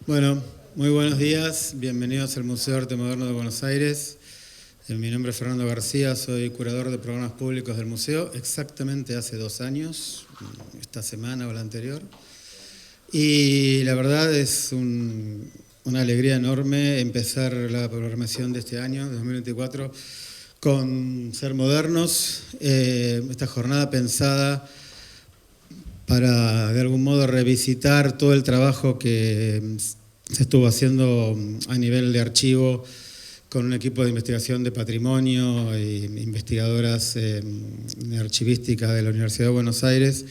Bueno, muy buenos días, bienvenidos al Museo de Arte Moderno de Buenos Aires. Mi nombre es Fernando García, soy curador de programas públicos del museo, exactamente hace 2 años, esta semana o la anterior. Y la verdad es una alegría enorme empezar la programación de este año, 2024, con Ser Modernos, esta jornada pensada para de algún modo revisitar todo el trabajo que se estuvo haciendo a nivel de archivo con un equipo de investigación de patrimonio e investigadoras de archivística de la Universidad de Buenos Aires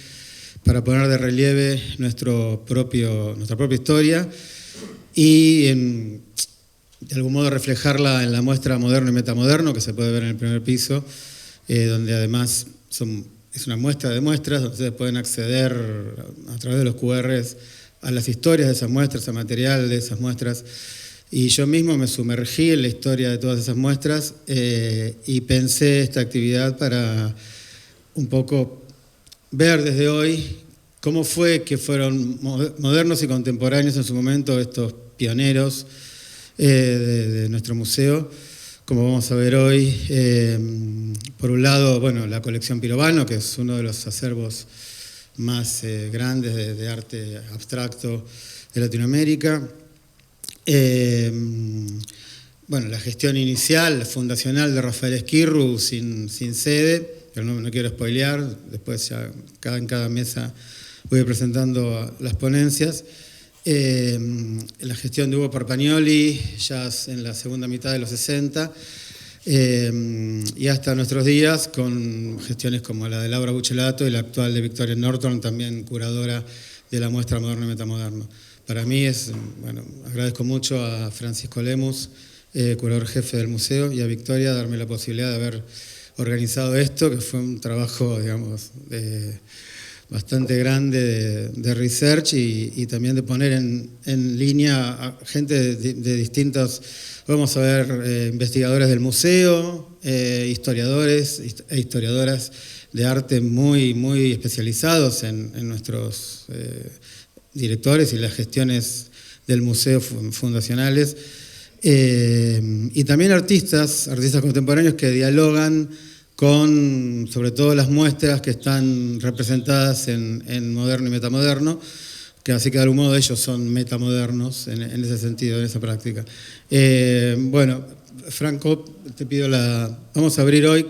para poner de relieve nuestra propia historia y de algún modo reflejarla en la muestra Moderno y Metamoderno que se puede ver en el primer piso, donde además es una muestra de muestras donde ustedes pueden acceder a través de los QRs a las historias de esas muestras, al material de esas muestras. Y yo mismo me sumergí en la historia de todas esas muestras y pensé esta actividad para un poco ver desde hoy cómo fue que fueron modernos y contemporáneos en su momento estos pioneros de nuestro museo. Como vamos a ver hoy, por un lado, bueno, la colección Pirovano, que es uno de los acervos más grandes de arte abstracto de Latinoamérica. Bueno, la gestión inicial, fundacional de Rafael Esquirru, sin sede, pero no quiero spoilear, después ya en cada mesa voy presentando las ponencias. La gestión de Hugo Parpagnoli, ya en la segunda mitad de los 60, y hasta nuestros días, con gestiones como la de Laura Buchelato y la actual de Victoria Norton, también curadora de la muestra Moderno y Metamoderno. Para mí agradezco mucho a Francisco Lemus, curador jefe del museo, y a Victoria darme la posibilidad de haber organizado esto, que fue un trabajo, digamos, bastante grande de research y también de poner en línea a gente de distintos, vamos a ver, investigadores del museo, historiadores e historiadoras de arte muy, muy especializados en nuestros directores y las gestiones del museo fundacionales, y también artistas contemporáneos que dialogan con, sobre todo, las muestras que están representadas en Moderno y Metamoderno, que así que de algún modo ellos son metamodernos en ese sentido, en esa práctica. Bueno, Franco, te pido vamos a abrir hoy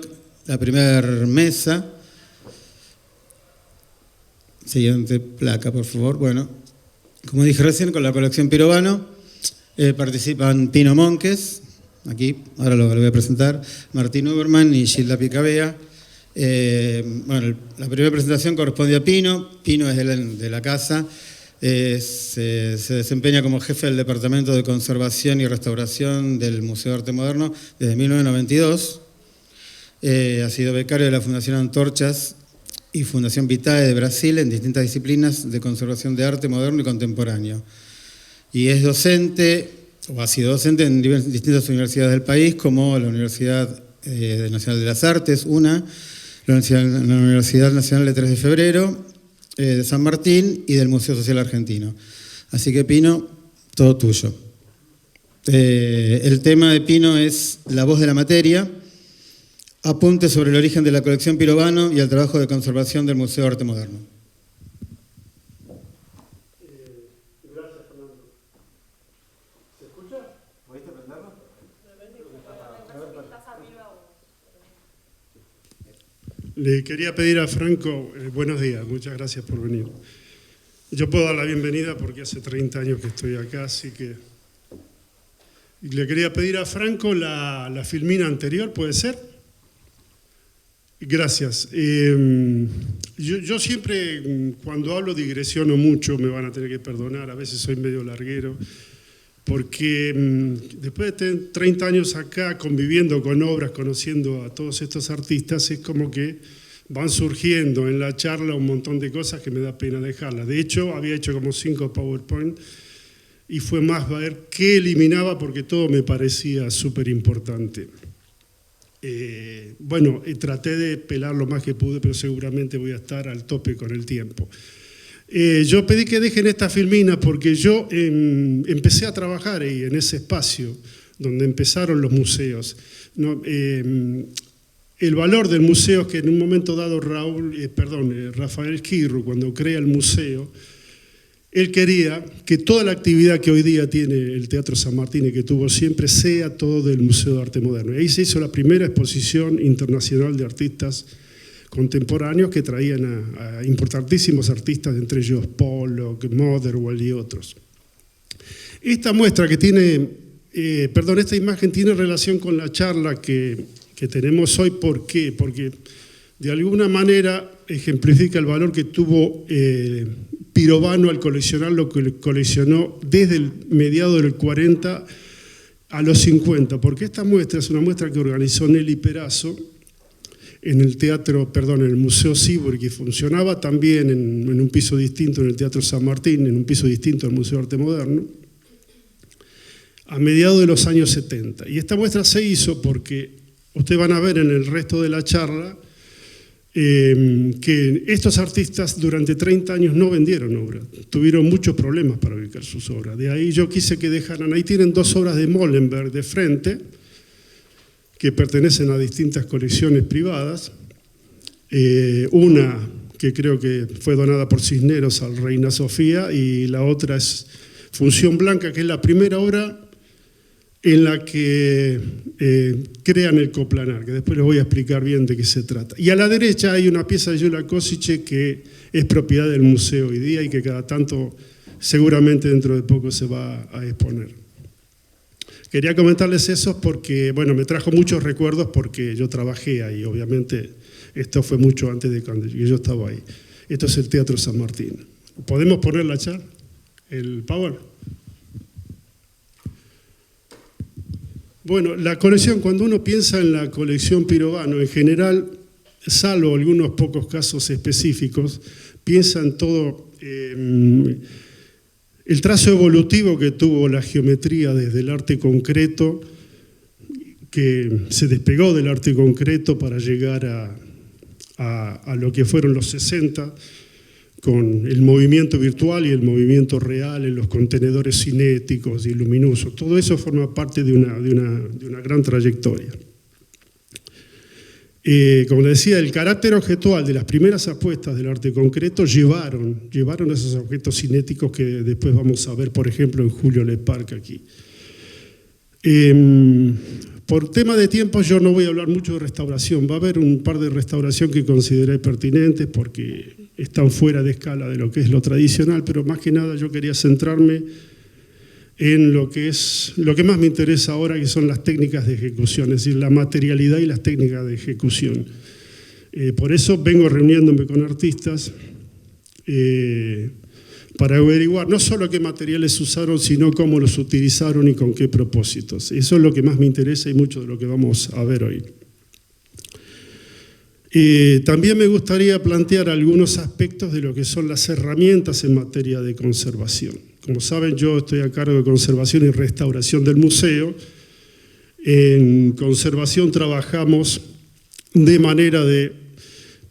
la primera mesa. Siguiente placa, por favor. Bueno, como dije recién, con la colección Pirovano participan Pino Monques, aquí, ahora lo voy a presentar, Martín Uberman y Gilda Picabea. Bueno, la primera presentación corresponde a Pino. Pino es de la casa, se desempeña como jefe del Departamento de Conservación y Restauración del Museo de Arte Moderno desde 1992. Ha sido becario de la Fundación Antorchas y Fundación Vitae de Brasil en distintas disciplinas de conservación de arte moderno y contemporáneo. Y es docente, o ha sido docente en distintas universidades del país, como la Universidad Nacional de las Artes, la Universidad Nacional de 3 de Febrero, de San Martín y del Museo Social Argentino. Así que, Pino, todo tuyo. El tema de Pino es La voz de la materia, apunte sobre el origen de la colección Pirovano y el trabajo de conservación del Museo de Arte Moderno. Gracias, Fernando. ¿Se escucha? ¿Podiste prenderlo? Le quería pedir a Franco, buenos días, muchas gracias por venir. Yo puedo dar la bienvenida porque hace 30 años que estoy acá, así que... Le quería pedir a Franco la filmina anterior, ¿puede ser? Gracias. Yo siempre, cuando hablo digresiono mucho, me van a tener que perdonar, a veces soy medio larguero, porque después de 30 años acá conviviendo con obras, conociendo a todos estos artistas, es como que van surgiendo en la charla un montón de cosas que me da pena dejarlas. De hecho, había hecho como 5 PowerPoint y fue más ver qué eliminaba porque todo me parecía súper importante. Bueno, traté de pelar lo más que pude, pero seguramente voy a estar al tope con el tiempo. Yo pedí que dejen esta filmina porque yo empecé a trabajar ahí, en ese espacio donde empezaron los museos, ¿no? El valor del museo es que en un momento dado Rafael Esquirru, cuando crea el museo, él quería que toda la actividad que hoy día tiene el Teatro San Martín y que tuvo siempre sea todo del Museo de Arte Moderno. Y ahí se hizo la primera exposición internacional de artistas contemporáneos que traían a importantísimos artistas, entre ellos Pollock, Motherwell y otros. Esta muestra que tiene, esta imagen tiene relación con la charla que tenemos hoy. ¿Por qué? Porque de alguna manera ejemplifica el valor que tuvo Pirovano al coleccionar lo que coleccionó desde el mediado del 40 a los 50, porque esta muestra es una muestra que organizó Nelly Perazo en el Museo Sibori, que funcionaba también en un piso distinto en el Teatro San Martín, en un piso distinto del Museo de Arte Moderno, a mediados de los años 70. Y esta muestra se hizo porque ustedes van a ver en el resto de la charla que estos artistas durante 30 años no vendieron obras, tuvieron muchos problemas para ubicar sus obras. De ahí yo quise que dejaran, ahí tienen 2 obras de Molenberg de frente, que pertenecen a distintas colecciones privadas, una que creo que fue donada por Cisneros al Reina Sofía, y la otra es Función Blanca, que es la primera obra en la que crean el coplanar, que después les voy a explicar bien de qué se trata. Y a la derecha hay una pieza de Gyula Kosice que es propiedad del museo hoy día y que cada tanto, seguramente dentro de poco, se va a exponer. Quería comentarles eso porque, bueno, me trajo muchos recuerdos porque yo trabajé ahí, obviamente esto fue mucho antes de cuando yo estaba ahí. Esto es el Teatro San Martín. ¿Podemos poner la charla? ¿El power? Bueno, la colección, cuando uno piensa en la colección Pirovano, en general, salvo algunos pocos casos específicos, piensa en todo el trazo evolutivo que tuvo la geometría desde el arte concreto, que se despegó del arte concreto para llegar a lo que fueron los 60, con el movimiento virtual y el movimiento real en los contenedores cinéticos y luminosos. Todo eso forma parte de una gran trayectoria. Como les decía, el carácter objetual de las primeras apuestas del arte concreto llevaron esos objetos cinéticos que después vamos a ver, por ejemplo, en Julio Leparc aquí. Por tema de tiempo yo no voy a hablar mucho de restauración. Va a haber un par de restauración que consideré pertinentes porque están fuera de escala de lo que es lo tradicional, pero más que nada yo quería centrarme en lo que más me interesa ahora, que son las técnicas de ejecución, es decir, la materialidad y las técnicas de ejecución. Por eso vengo reuniéndome con artistas para averiguar no solo qué materiales usaron, sino cómo los utilizaron y con qué propósitos. Eso es lo que más me interesa y mucho de lo que vamos a ver hoy. También me gustaría plantear algunos aspectos de lo que son las herramientas en materia de conservación. Como saben, yo estoy a cargo de conservación y restauración del museo. En conservación trabajamos de manera de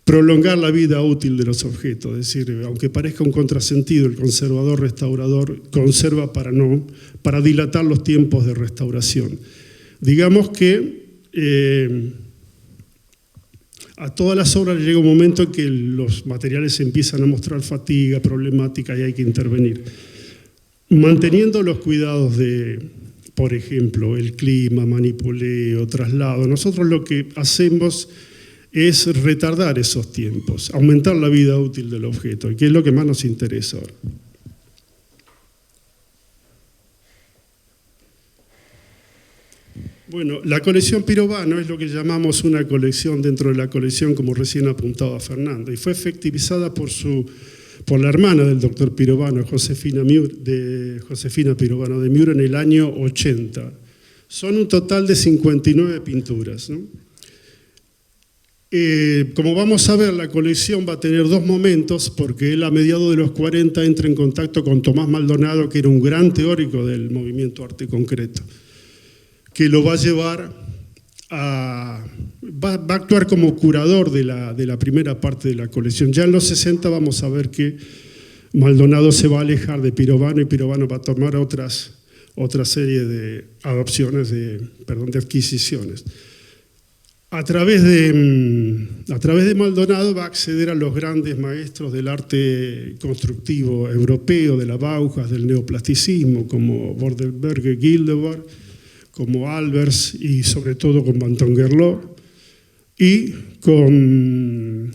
prolongar la vida útil de los objetos, es decir, aunque parezca un contrasentido, el conservador restaurador conserva para dilatar los tiempos de restauración. Digamos que a todas las obras llega un momento en que los materiales empiezan a mostrar fatiga, problemática y hay que intervenir. Manteniendo los cuidados de, por ejemplo, el clima, manipuleo, traslado, nosotros lo que hacemos es retardar esos tiempos, aumentar la vida útil del objeto, que es lo que más nos interesa ahora. Bueno, la colección Pirovano es lo que llamamos una colección dentro de la colección, como recién apuntaba Fernando, y fue efectivizada por la hermana del doctor Pirovano, Josefina Pirovano de Miura, en el año 80. Son un total de 59 pinturas, ¿no? Como vamos a ver, la colección va a tener 2 momentos, porque él a mediados de los 40 entra en contacto con Tomás Maldonado, que era un gran teórico del movimiento arte concreto, que lo va a llevar va a actuar como curador de la primera parte de la colección. Ya en los 60 vamos a ver que Maldonado se va a alejar de Pirovano y Pirovano va a tomar otra serie de adopciones, de adquisiciones. A través de Maldonado va a acceder a los grandes maestros del arte constructivo europeo, de la Bauhaus, del neoplasticismo, como Bordenberg, Gildemeier, como Albers y sobre todo con Banton-Gerlot, y con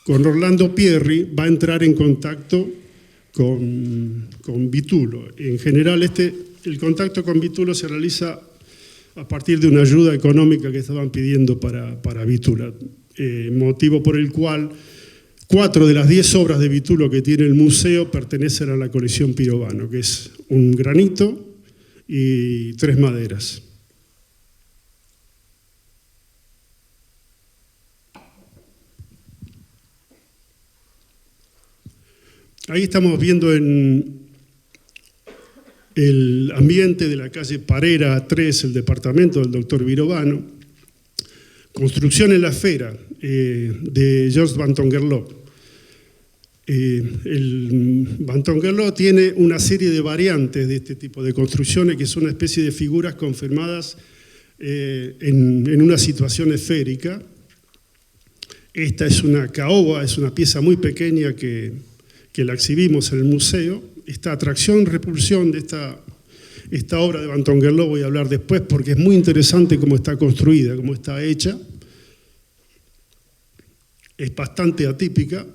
Orlando Pierri va a entrar en contacto con Vitulo. En general, el contacto con Vitulo se realiza a partir de una ayuda económica que estaban pidiendo para Vitulo, motivo por el cual 4 de las 10 obras de Vitulo que tiene el museo pertenecen a la colección Pirovano, que es un granito y 3 maderas. Ahí estamos viendo en el ambiente de la calle Parera 3, el departamento del doctor Pirovano, construcción en la esfera de Georges Banton-Gerlot. El Banton-Gerlot tiene una serie de variantes de este tipo de construcciones que son una especie de figuras conformadas en una situación esférica. Esta es una caoba, es una pieza muy pequeña que la exhibimos en el museo. Esta atracción-repulsión de esta obra de Banton-Gerlot voy a hablar después porque es muy interesante cómo está construida, cómo está hecha. Es bastante atípica.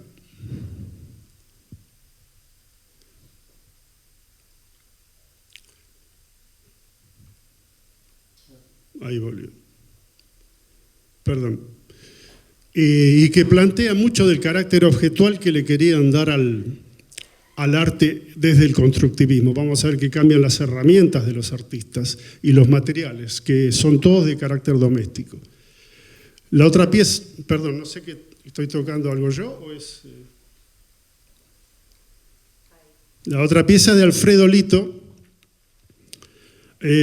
Ahí volvió. Perdón. Y que plantea mucho del carácter objetual que le querían dar al arte desde el constructivismo. Vamos a ver que cambian las herramientas de los artistas y los materiales, que son todos de carácter doméstico. La otra pieza, perdón, no sé qué, ¿estoy tocando algo yo o es...? La otra pieza de Alfredo Lito,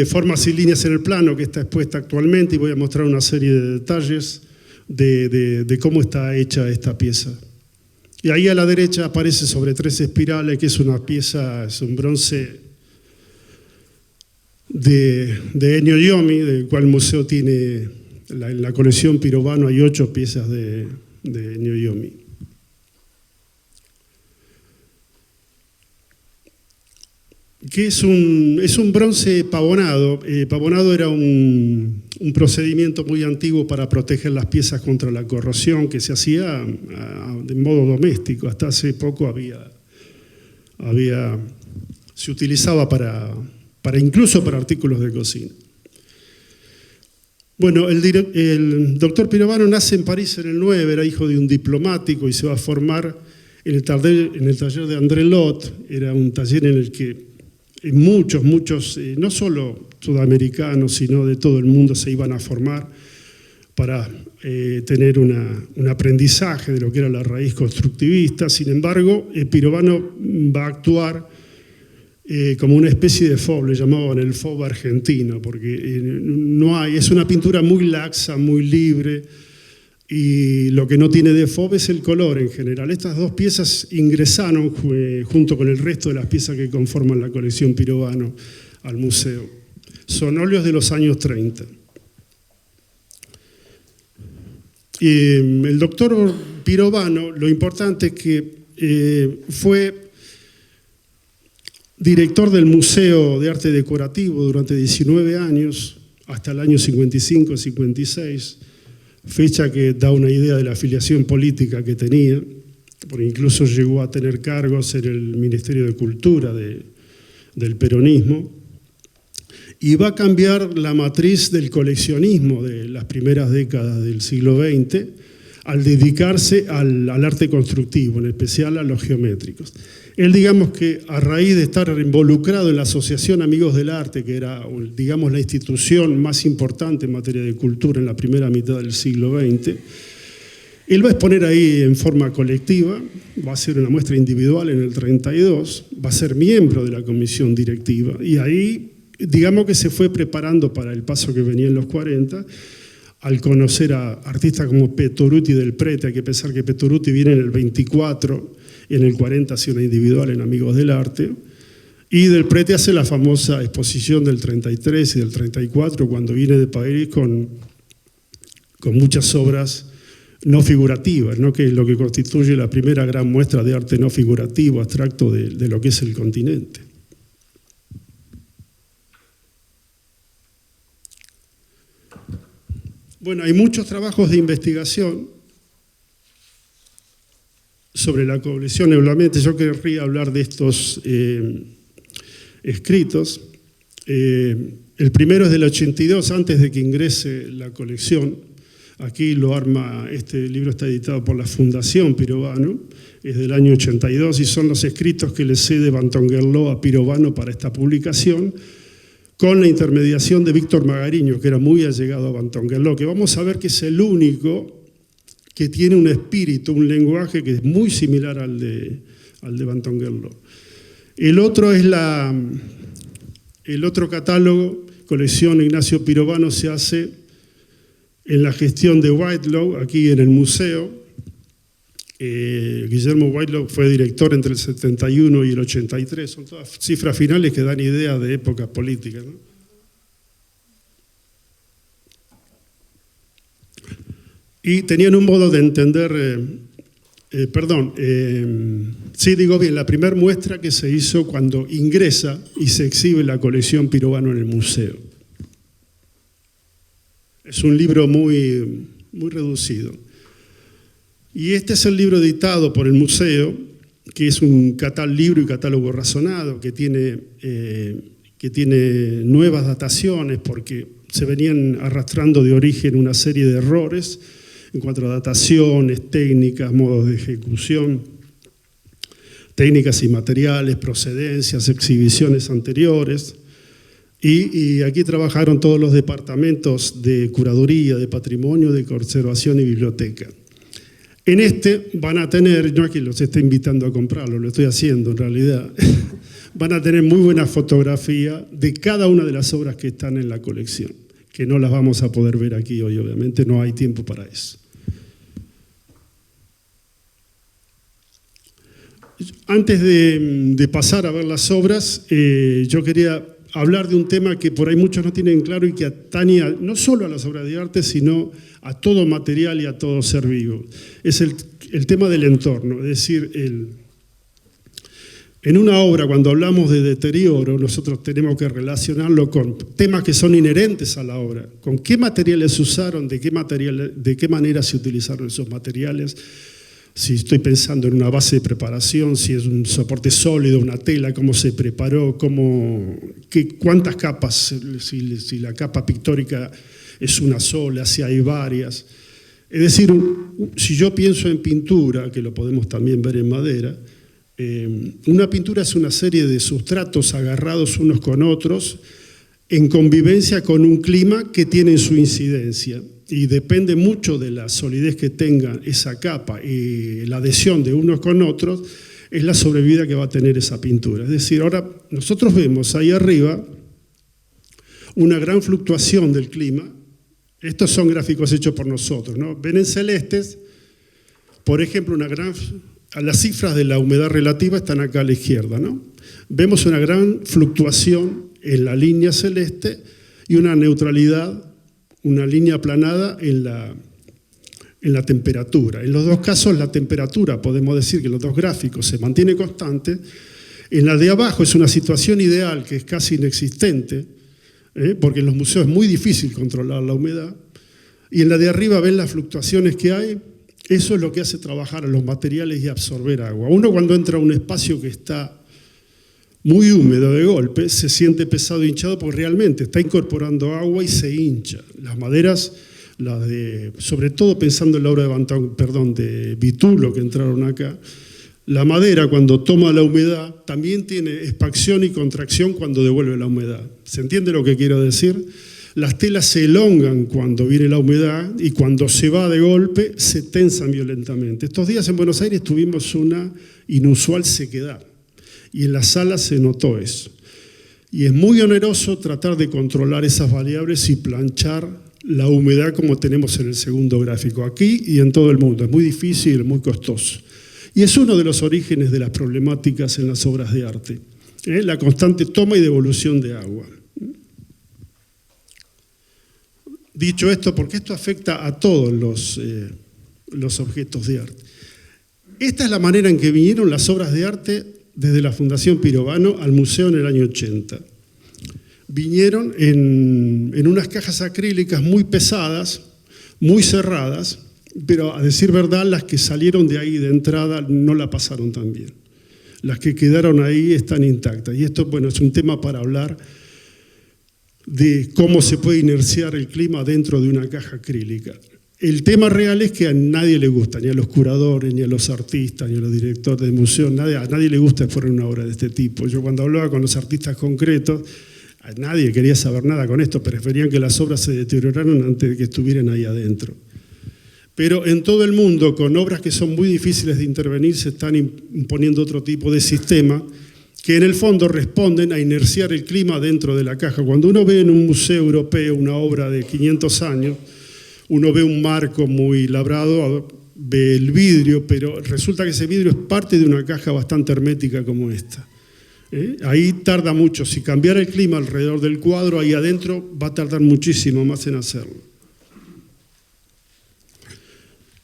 formas y líneas en el plano, que está expuesta actualmente, y voy a mostrar una serie de detalles de cómo está hecha esta pieza. Y ahí a la derecha aparece sobre 3 espirales, que es una pieza, es un bronce de Ennio Iomi, del cual el museo tiene, en la colección Pirovano hay 8 piezas de Ennio Iomi. Que es un bronce pavonado. Pavonado era un procedimiento muy antiguo para proteger las piezas contra la corrosión que se hacía de modo doméstico. Hasta hace poco se utilizaba incluso para artículos de cocina. Bueno, el doctor Pirovano nace en París en el 9, era hijo de un diplomático y se va a formar en el taller de André Lot. Era un taller en el que muchos, no solo sudamericanos, sino de todo el mundo se iban a formar para tener un aprendizaje de lo que era la raíz constructivista. Sin embargo, Pirovano va a actuar como una especie de fauve, le llamaban el fauve argentino, porque es una pintura muy laxa, muy libre, y lo que no tiene de fauve es el color en general. Estas 2 piezas ingresaron junto con el resto de las piezas que conforman la colección Pirovano al museo. Son óleos de los años 30. El doctor Pirovano, lo importante es que fue director del Museo de Arte Decorativo durante 19 años, hasta el año 55-56, fecha que da una idea de la afiliación política que tenía, porque incluso llegó a tener cargos en el Ministerio de Cultura del peronismo, y va a cambiar la matriz del coleccionismo de las primeras décadas del siglo XX al dedicarse al arte constructivo, en especial a los geométricos. Él, digamos que a raíz de estar involucrado en la Asociación Amigos del Arte, que era, digamos, la institución más importante en materia de cultura en la primera mitad del siglo XX, él va a exponer ahí en forma colectiva, va a hacer una muestra individual en el 32, va a ser miembro de la comisión directiva, y ahí, digamos que se fue preparando para el paso que venía en los 40, al conocer a artistas como Pettoruti del Prete. Hay que pensar que Pettoruti viene en el 24, en el 40 hace una individual en Amigos del Arte, y Del Prete hace la famosa exposición del 33 y del 34, cuando viene de París con muchas obras no figurativas, ¿no? Que es lo que constituye la primera gran muestra de arte no figurativo, abstracto de lo que es el continente. Bueno, hay muchos trabajos de investigación sobre la colección. Obviamente yo querría hablar de estos escritos. El primero es del 82, antes de que ingrese la colección. Aquí lo arma, este libro está editado por la Fundación Pirovano, es del año 82 y son los escritos que le cede Bantonguerló a Pirovano para esta publicación, con la intermediación de Víctor Magariño, que era muy allegado a Bantonguerló, que vamos a ver que es el único que tiene un espíritu, un lenguaje que es muy similar al de Bantonguerló. El otro es el otro catálogo, colección Ignacio Pirovano, se hace en la gestión de Whitelaw, aquí en el museo. Guillermo Whitelaw fue director entre el 71 y el 83, son todas cifras finales que dan idea de épocas políticas, ¿no? Y tenían un modo de entender, sí, digo bien, la primera muestra que se hizo cuando ingresa y se exhibe la colección Pirovano en el museo. Es un libro muy, muy reducido. Y este es el libro editado por el museo, que es un libro y catálogo razonado, que tiene nuevas dataciones, porque se venían arrastrando de origen una serie de errores en cuanto a dataciones, técnicas, modos de ejecución, técnicas y materiales, procedencias, exhibiciones anteriores. Y aquí trabajaron todos los departamentos de curaduría, de patrimonio, de conservación y biblioteca. En este van a tener, no es que los esté invitando a comprarlo, lo estoy haciendo en realidad, van a tener muy buena fotografía de cada una de las obras que están en la colección, que no las vamos a poder ver aquí hoy, obviamente no hay tiempo para eso. Antes de pasar a ver las obras, yo quería hablar de un tema que por ahí muchos no tienen claro y que atañe no solo a las obras de arte, sino a todo material y a todo ser vivo. Es el tema del entorno, es decir, en una obra, cuando hablamos de deterioro, nosotros tenemos que relacionarlo con temas que son inherentes a la obra, con qué materiales se usaron, de qué manera se utilizaron esos materiales. Si estoy pensando en una base de preparación, si es un soporte sólido, una tela, cómo se preparó, cuántas capas, si la capa pictórica es una sola, si hay varias. Es decir, si yo pienso en pintura, que lo podemos también ver en madera, una pintura es una serie de sustratos agarrados unos con otros en convivencia con un clima que tiene su incidencia. Y depende mucho de la solidez que tenga esa capa y la adhesión de unos con otros, es la sobrevida que va a tener esa pintura. Es decir, ahora nosotros vemos ahí arriba una gran fluctuación del clima. Estos son gráficos hechos por nosotros, ¿no? Ven en celestes, por ejemplo, las cifras de la humedad relativa están acá a la izquierda, ¿no? Vemos una gran fluctuación en la línea celeste y una neutralidad, una línea aplanada en la temperatura. En los dos casos la temperatura, podemos decir que en los dos gráficos se mantiene constante. En la de abajo es una situación ideal que es casi inexistente, porque en los museos es muy difícil controlar la humedad. Y en la de arriba ven las fluctuaciones que hay. Eso es lo que hace trabajar a los materiales y absorber agua. Uno cuando entra a un espacio que está muy húmedo de golpe, se siente pesado e hinchado porque realmente está incorporando agua y se hincha. Las maderas, sobre todo pensando en la obra de Vitulo que entraron acá, la madera cuando toma la humedad también tiene expansión y contracción cuando devuelve la humedad. ¿Se entiende lo que quiero decir? Las telas se elongan cuando viene la humedad y cuando se va de golpe se tensan violentamente. Estos días en Buenos Aires tuvimos una inusual sequedad. Y en la sala se notó eso. Y es muy oneroso tratar de controlar esas variables y planchar la humedad como tenemos en el segundo gráfico, aquí y en todo el mundo. Es muy difícil y muy costoso. Y es uno de los orígenes de las problemáticas en las obras de arte, la constante toma y devolución de agua. Dicho esto, porque esto afecta a todos los objetos de arte. Esta es la manera en que vinieron las obras de arte desde la Fundación Pirovano al museo en el año 80. Vinieron en unas cajas acrílicas muy pesadas, muy cerradas, pero a decir verdad, las que salieron de ahí de entrada no la pasaron tan bien. Las que quedaron ahí están intactas. Y esto, bueno, es un tema para hablar de cómo se puede inerciar el clima dentro de una caja acrílica. El tema real es que a nadie le gusta, ni a los curadores, ni a los artistas, ni a los directores de museos, a nadie le gusta exponer una obra de este tipo. Yo cuando hablaba con los artistas concretos, a nadie quería saber nada con esto, preferían que las obras se deterioraran antes de que estuvieran ahí adentro. Pero en todo el mundo, con obras que son muy difíciles de intervenir, se están imponiendo otro tipo de sistema que en el fondo responden a inerciar el clima dentro de la caja. Cuando uno ve en un museo europeo una obra de 500 años, uno ve un marco muy labrado, ve el vidrio, pero resulta que ese vidrio es parte de una caja bastante hermética como esta. Ahí tarda mucho. Si cambiara el clima alrededor del cuadro, ahí adentro va a tardar muchísimo más en hacerlo.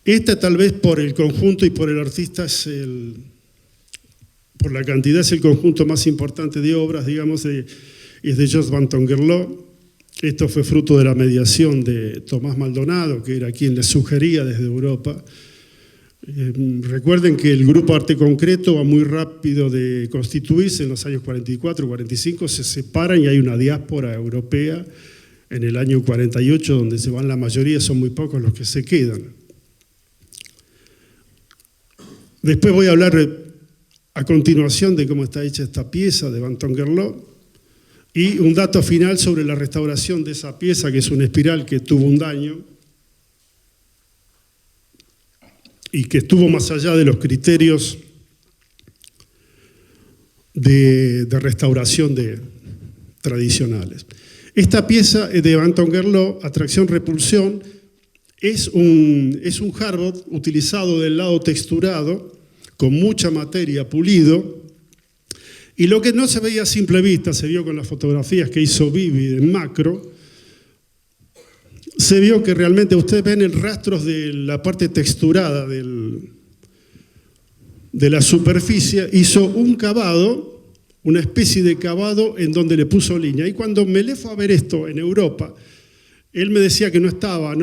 Esta tal vez por el conjunto y por el artista por la cantidad es el conjunto más importante de obras, digamos, es de Jos van Tongerlo. Esto fue fruto de la mediación de Tomás Maldonado, que era quien les sugería desde Europa. Recuerden que el Grupo Arte Concreto va muy rápido de constituirse en los años 44, 45, se separan y hay una diáspora europea en el año 48, donde se van la mayoría, son muy pocos los que se quedan. Después voy a hablar a continuación de cómo está hecha esta pieza de Van Tongerlo y un dato final sobre la restauración de esa pieza, que es una espiral que tuvo un daño y que estuvo más allá de los criterios de restauración tradicionales. Esta pieza de Van Tongerlo, Atracción-Repulsión, es un hardboard utilizado del lado texturado, con mucha materia, pulido, y lo que no se veía a simple vista, se vio con las fotografías que hizo Vivi en macro, se vio que realmente ustedes ven el rastros de la parte texturada de la superficie, hizo un cavado, una especie de cavado en donde le puso línea. Y cuando Melé fue a ver esto en Europa, él me decía que no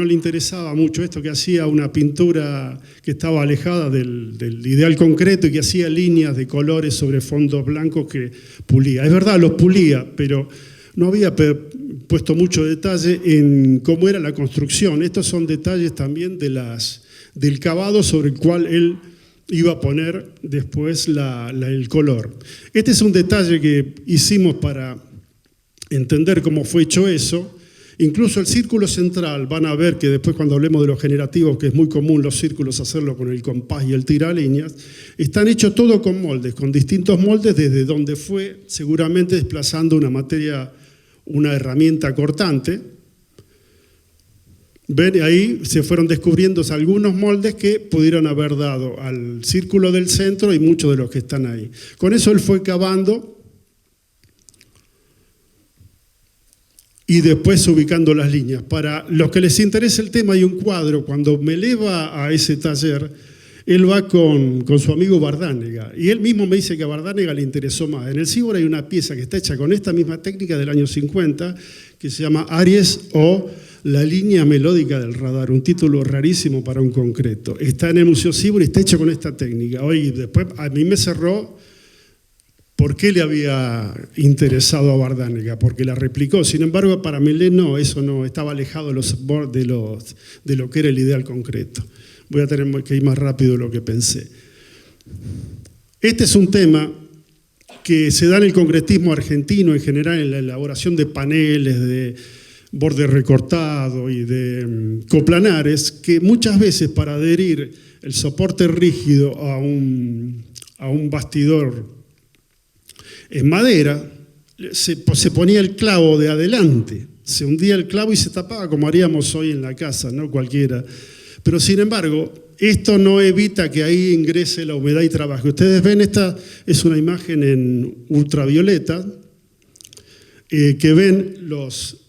le interesaba mucho esto, que hacía una pintura que estaba alejada del ideal concreto y que hacía líneas de colores sobre fondos blancos que pulía. Es verdad, los pulía, pero no había puesto mucho detalle en cómo era la construcción. Estos son detalles también del cavado sobre el cual él iba a poner después el color. Este es un detalle que hicimos para entender cómo fue hecho eso. Incluso el círculo central, van a ver que después cuando hablemos de los generativos, que es muy común los círculos hacerlo con el compás y el tiralíneas, están hechos todo con moldes, con distintos moldes desde donde fue seguramente desplazando una materia, una herramienta cortante. Ven, ahí se fueron descubriendo algunos moldes que pudieron haber dado al círculo del centro y muchos de los que están ahí. Con eso él fue cavando y después ubicando las líneas. Para los que les interesa el tema, hay un cuadro, cuando me eleva a ese taller, él va con su amigo Bardánega, y él mismo me dice que a Bardánega le interesó más. En el Sibor hay una pieza que está hecha con esta misma técnica del año 50, que se llama Aries o La línea melódica del radar, un título rarísimo para un concreto. Está en el Museo Sibor y está hecho con esta técnica. Hoy, después a mí me cerró. ¿Por qué le había interesado a Bardánega? Porque la replicó. Sin embargo, para Melé no, eso no, estaba alejado de lo que era el ideal concreto. Voy a tener que ir más rápido de lo que pensé. Este es un tema que se da en el concretismo argentino en general, en la elaboración de paneles, de borde recortado y de coplanares, que muchas veces para adherir el soporte rígido a un bastidor en madera, se ponía el clavo de adelante, se hundía el clavo y se tapaba como haríamos hoy en la casa, ¿no? Cualquiera. Pero sin embargo, esto no evita que ahí ingrese la humedad y trabaje. Ustedes ven, esta es una imagen en ultravioleta, que ven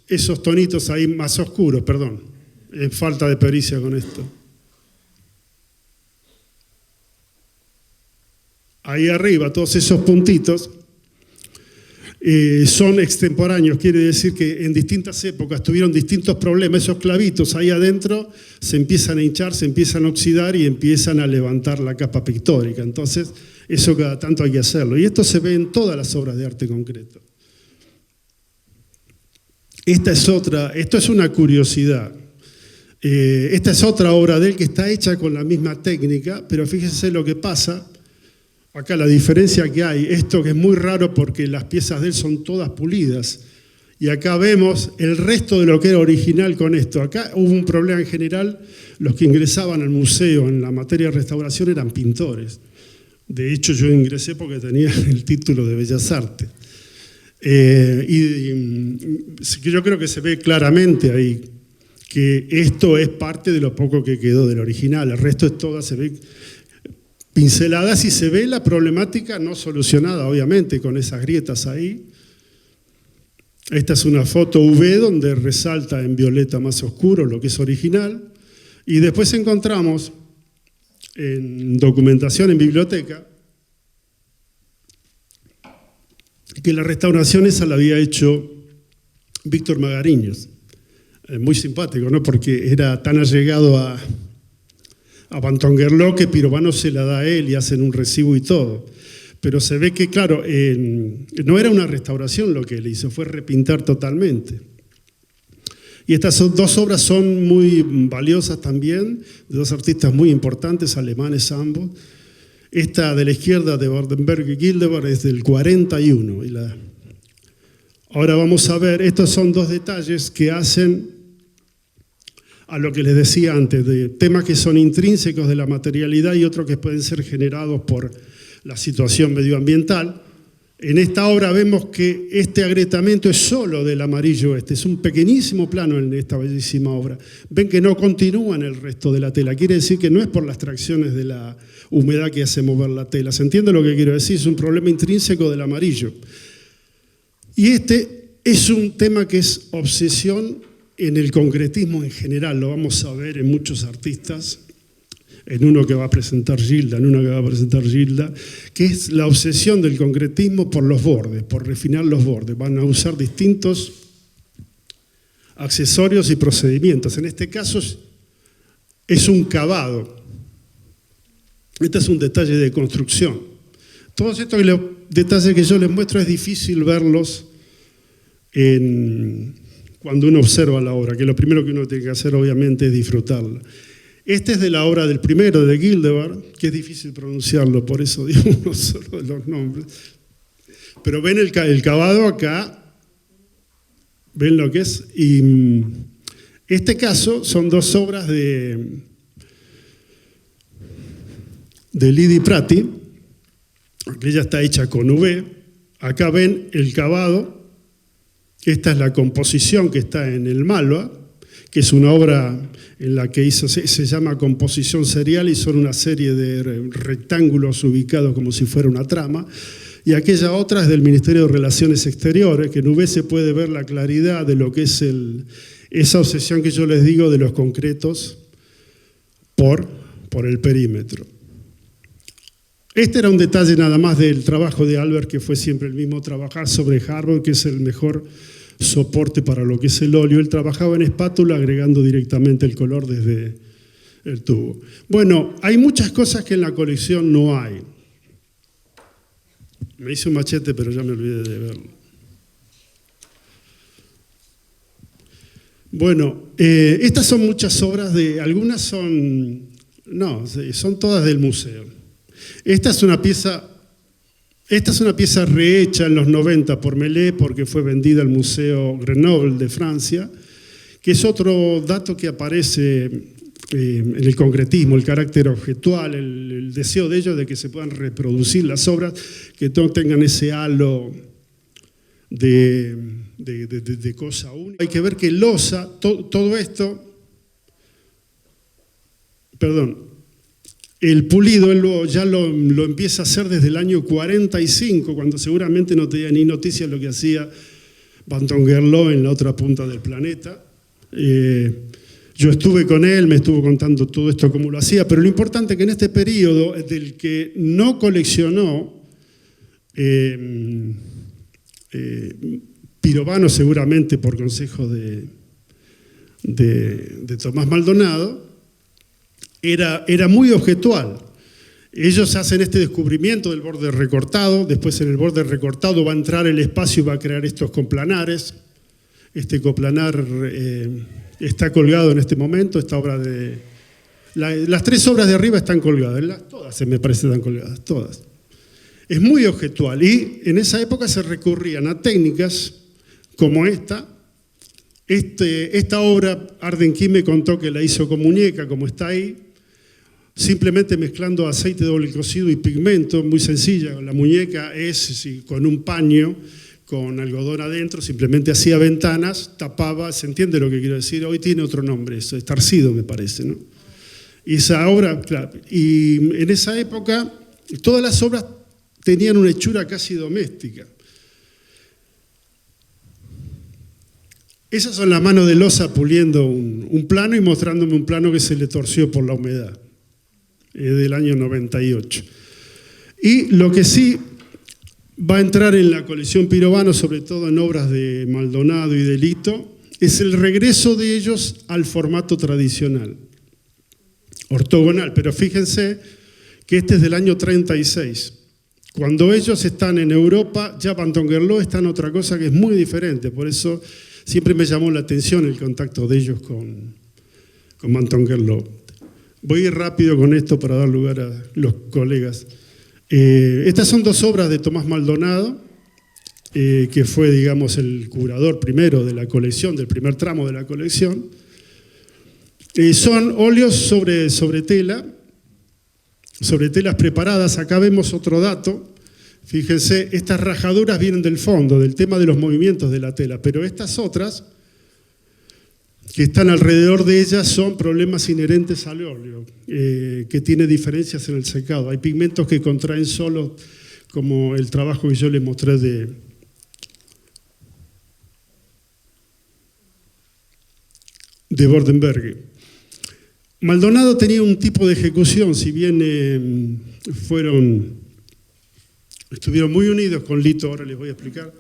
esos tonitos ahí más oscuros, perdón, falta de pericia con esto. Ahí arriba, todos esos puntitos son extemporáneos, quiere decir que en distintas épocas tuvieron distintos problemas. Esos clavitos ahí adentro se empiezan a hinchar, se empiezan a oxidar y empiezan a levantar la capa pictórica. Entonces, eso cada tanto hay que hacerlo. Y esto se ve en todas las obras de arte concreto. Esto es una curiosidad. Esta es otra obra de él que está hecha con la misma técnica, pero fíjense lo que pasa. Acá la diferencia que hay, esto que es muy raro porque las piezas de él son todas pulidas. Y acá vemos el resto de lo que era original con esto. Acá hubo un problema en general, los que ingresaban al museo en la materia de restauración eran pintores. De hecho, yo ingresé porque tenía el título de Bellas Artes. Yo creo que se ve claramente ahí que esto es parte de lo poco que quedó del original. El resto es toda, se ve pinceladas y se ve la problemática no solucionada, obviamente, con esas grietas ahí. Esta es una foto UV donde resalta en violeta más oscuro lo que es original. Y después encontramos en documentación en biblioteca que la restauración esa la había hecho Víctor Magariños. Muy simpático, ¿no? Porque era tan allegado a Van Tongerlo que Pirovano se la da a él y hacen un recibo y todo. Pero se ve que, claro, no era una restauración lo que él hizo, fue repintar totalmente. Y estas dos obras son muy valiosas también, de dos artistas muy importantes, alemanes ambos. Esta de la izquierda de Wardenberg y Gildebert es del 41. Ahora vamos a ver, estos son dos detalles que hacen a lo que les decía antes, de temas que son intrínsecos de la materialidad y otros que pueden ser generados por la situación medioambiental. En esta obra vemos que este agrietamiento es solo del amarillo es un pequeñísimo plano en esta bellísima obra. Ven que no continúa en el resto de la tela, quiere decir que no es por las tracciones de la humedad que hace mover la tela. ¿Se entiende lo que quiero decir? Es un problema intrínseco del amarillo. Y este es un tema que es obsesión en el concretismo en general, lo vamos a ver en muchos artistas, en uno que va a presentar Gilda, que es la obsesión del concretismo por los bordes, por refinar los bordes. Van a usar distintos accesorios y procedimientos. En este caso es un cavado. Este es un detalle de construcción. Todos estos detalles que yo les muestro es difícil verlos cuando uno observa la obra, que lo primero que uno tiene que hacer obviamente es disfrutarla. Este es de la obra del primero, de Gildebert, que es difícil pronunciarlo, por eso digo uno solo de los nombres. Pero ven el cavado acá, ven lo que es. Y este caso son dos obras de Lidi Prati, aquella está hecha con UV. Acá ven el cavado. Esta es la composición que está en el Malva, que es una obra en la que se llama composición serial y son una serie de rectángulos ubicados como si fuera una trama. Y aquella otra es del Ministerio de Relaciones Exteriores, que en UV se puede ver la claridad de lo que es esa obsesión que yo les digo de los concretos por el perímetro. Este era un detalle nada más del trabajo de Albert, que fue siempre el mismo, trabajar sobre Harbor, que es el mejor soporte para lo que es el óleo. Él trabajaba en espátula agregando directamente el color desde el tubo. Bueno, hay muchas cosas que en la colección no hay. Me hice un machete, pero ya me olvidé de verlo. Bueno, estas son muchas obras algunas son todas del museo. Esta es una pieza rehecha en los 90 por Melé, porque fue vendida al Museo Grenoble de Francia, que es otro dato que aparece en el concretismo, el carácter objetual, el deseo de ellos de que se puedan reproducir las obras, que no tengan ese halo de cosa única. Hay que ver que losa, todo esto, El pulido él ya lo empieza a hacer desde el año 45, cuando seguramente no tenía ni noticia de lo que hacía Bantonguerlo en la otra punta del planeta. Yo estuve con él, me estuvo contando todo esto, cómo lo hacía, pero lo importante es que en este periodo, del que no coleccionó Pirovano, seguramente por consejo de Tomás Maldonado, era muy objetual. Ellos hacen este descubrimiento del borde recortado, después en el borde recortado va a entrar el espacio y va a crear estos coplanares. Este coplanar está colgado en este momento, esta obra de... las tres obras de arriba están colgadas, todas me parece están colgadas, todas. Es muy objetual y en esa época se recurrían a técnicas como esta. Esta obra Ardenquí me contó que la hizo con muñeca, como está ahí, simplemente mezclando aceite doble cocido y pigmento, muy sencilla. La muñeca es con un paño, con algodón adentro, simplemente hacía ventanas, tapaba, ¿se entiende lo que quiero decir? Hoy tiene otro nombre, eso es Tarsido, me parece, ¿no? Y esa obra, claro, y en esa época todas las obras tenían una hechura casi doméstica. Esas son las manos de losa puliendo un plano y mostrándome un plano que se le torció por la humedad, del año 98. Y lo que sí va a entrar en la colección Pirovano, sobre todo en obras de Maldonado y de Lito, es el regreso de ellos al formato tradicional, ortogonal. Pero fíjense que este es del año 36. Cuando ellos están en Europa, ya Bantonguerlo está en otra cosa que es muy diferente. Por eso siempre me llamó la atención el contacto de ellos con Bantonguerlo. Voy a ir rápido con esto para dar lugar a los colegas. Estas son dos obras de Tomás Maldonado, que fue, digamos, el curador primero de la colección, del primer tramo de la colección. Son óleos sobre tela, sobre telas preparadas. Acá vemos otro dato. Fíjense, estas rajaduras vienen del fondo, del tema de los movimientos de la tela, pero estas otras que están alrededor de ellas son problemas inherentes al óleo, que tiene diferencias en el secado. Hay pigmentos que contraen solo, como el trabajo que yo les mostré de Bordenberg. Maldonado tenía un tipo de ejecución, si bien estuvieron muy unidos con Lito, ahora les voy a explicar.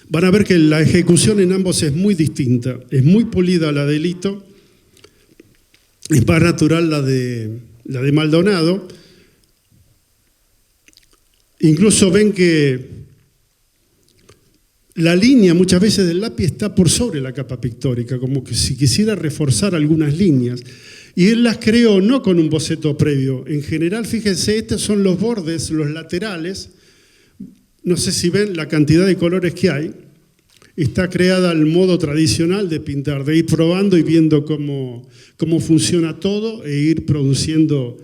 Van a ver que la ejecución en ambos es muy distinta, es muy pulida la de Lito, es más natural la de Maldonado. Incluso ven que la línea muchas veces del lápiz está por sobre la capa pictórica, como que si quisiera reforzar algunas líneas. Y él las creó no con un boceto previo. En general, fíjense, estos son los bordes, los laterales. No sé si ven la cantidad de colores que hay. Está creada al modo tradicional de pintar, de ir probando y viendo cómo funciona todo e ir produciendo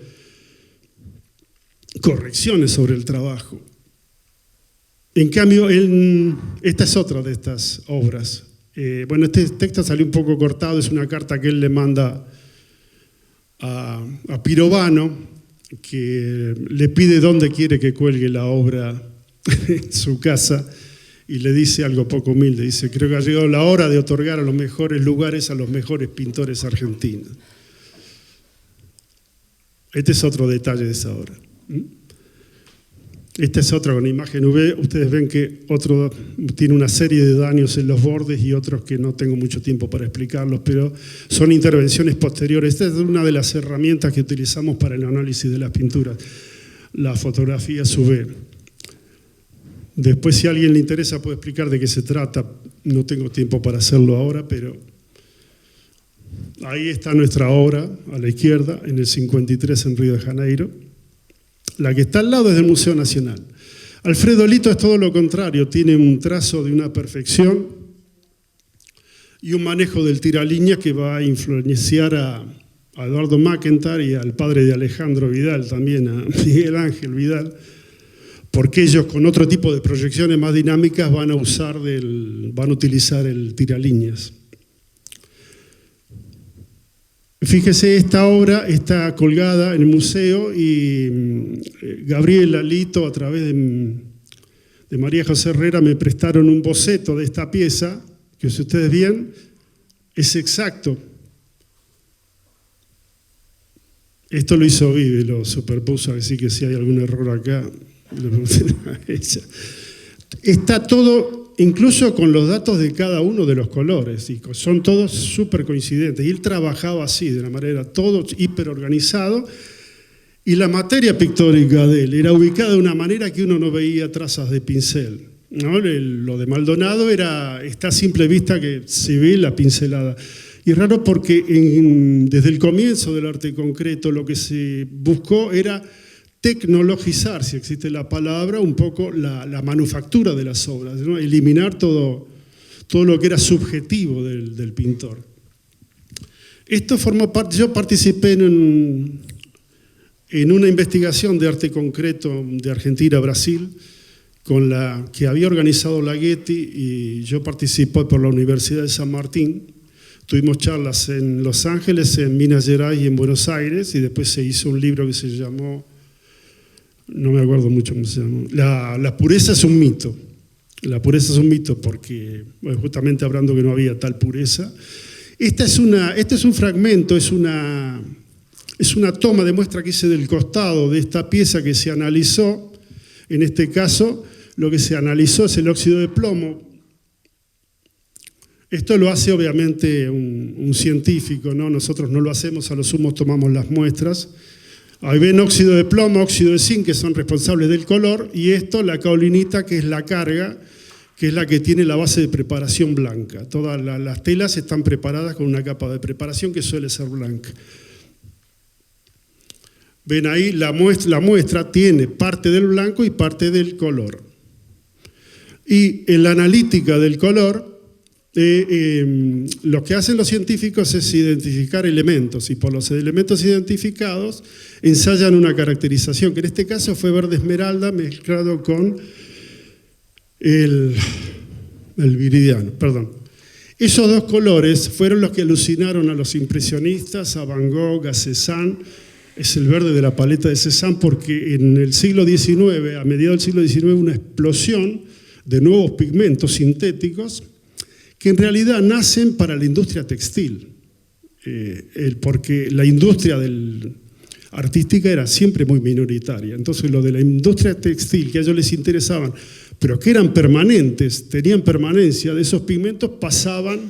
correcciones sobre el trabajo. En cambio, esta es otra de estas obras. Bueno, este texto salió un poco cortado, es una carta que él le manda a Pirovano, que le pide dónde quiere que cuelgue la obra en su casa, y le dice algo poco humilde, dice: creo que ha llegado la hora de otorgar a los mejores lugares a los mejores pintores argentinos. Este es otro detalle de esa obra. Esta es otra con imagen UV. Ustedes ven que otro tiene una serie de daños en los bordes y otros que no tengo mucho tiempo para explicarlos, pero son intervenciones posteriores. Esta es una de las herramientas que utilizamos para el análisis de las pinturas, la fotografía UV. Después, si a alguien le interesa, puedo explicar de qué se trata. No tengo tiempo para hacerlo ahora, pero ahí está nuestra obra, a la izquierda, en el 53 en Río de Janeiro. La que está al lado es del Museo Nacional. Alfredo Lito es todo lo contrario, tiene un trazo de una perfección y un manejo del tiralíneas que va a influenciar a Eduardo McIntyre y al padre de Alejandro Vidal, también a Miguel Ángel Vidal, porque ellos con otro tipo de proyecciones más dinámicas van a utilizar el tiralíneas. Fíjese, esta obra está colgada en el museo y Gabriel, Alito, a través de María José Herrera, me prestaron un boceto de esta pieza, que si ustedes ven, es exacto. Esto lo hizo Vive, lo superpuso, así que si hay algún error acá, lo pregunten a ella. Está todo, incluso con los datos de cada uno de los colores, y son todos súper coincidentes. Y él trabajaba así, de una manera todo hiper organizado, y la materia pictórica de él era ubicada de una manera que uno no veía trazas de pincel, ¿no? Lo de Maldonado está a simple vista que se ve la pincelada. Y es raro porque desde el comienzo del arte concreto lo que se buscó era tecnologizar, si existe la palabra, un poco la manufactura de las obras, ¿no? Eliminar todo lo que era subjetivo del pintor. Esto formó parte, yo participé en una investigación de arte concreto de Argentina a Brasil, que había organizado la Getty, y yo participé por la Universidad de San Martín. Tuvimos charlas en Los Ángeles, en Minas Gerais y en Buenos Aires, y después se hizo un libro que se llamó, no me acuerdo mucho cómo se llamó, La pureza es un mito. La pureza es un mito porque, bueno, justamente hablando que no había tal pureza. Este es un fragmento, es una toma de muestra que hice del costado de esta pieza que se analizó. En este caso, lo que se analizó es el óxido de plomo. Esto lo hace obviamente un científico, ¿no? Nosotros no lo hacemos, a lo sumo tomamos las muestras. Ahí ven óxido de plomo, óxido de zinc, que son responsables del color, y esto, la caolinita, que es la carga, que es la que tiene la base de preparación blanca. Todas las telas están preparadas con una capa de preparación que suele ser blanca. Ven ahí, la muestra tiene parte del blanco y parte del color. Y en la analítica del color, lo que hacen los científicos es identificar elementos, y por los elementos identificados ensayan una caracterización, que en este caso fue verde esmeralda mezclado con el viridiano. Perdón. Esos dos colores fueron los que alucinaron a los impresionistas, a Van Gogh, a Cézanne. Es el verde de la paleta de Cézanne porque en el siglo XIX, a mediados del siglo XIX, una explosión de nuevos pigmentos sintéticos que en realidad nacen para la industria textil, porque la industria artística era siempre muy minoritaria. Entonces lo de la industria textil, que a ellos les interesaban, pero que eran permanentes, tenían permanencia de esos pigmentos, pasaban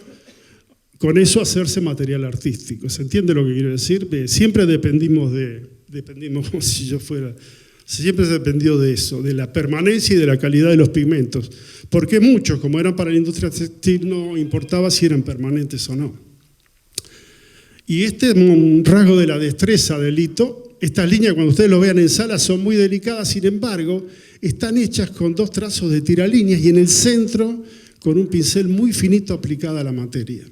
con eso a hacerse material artístico. ¿Se entiende lo que quiero decir? Siempre dependimos como si yo fuera... Siempre se dependió de eso, de la permanencia y de la calidad de los pigmentos. Porque muchos, como eran para la industria textil, no importaba si eran permanentes o no. Y este es un rasgo de la destreza del Lito. Estas líneas, cuando ustedes lo vean en sala, son muy delicadas, sin embargo, están hechas con dos trazos de tiralíneas y en el centro con un pincel muy finito aplicado a la materia.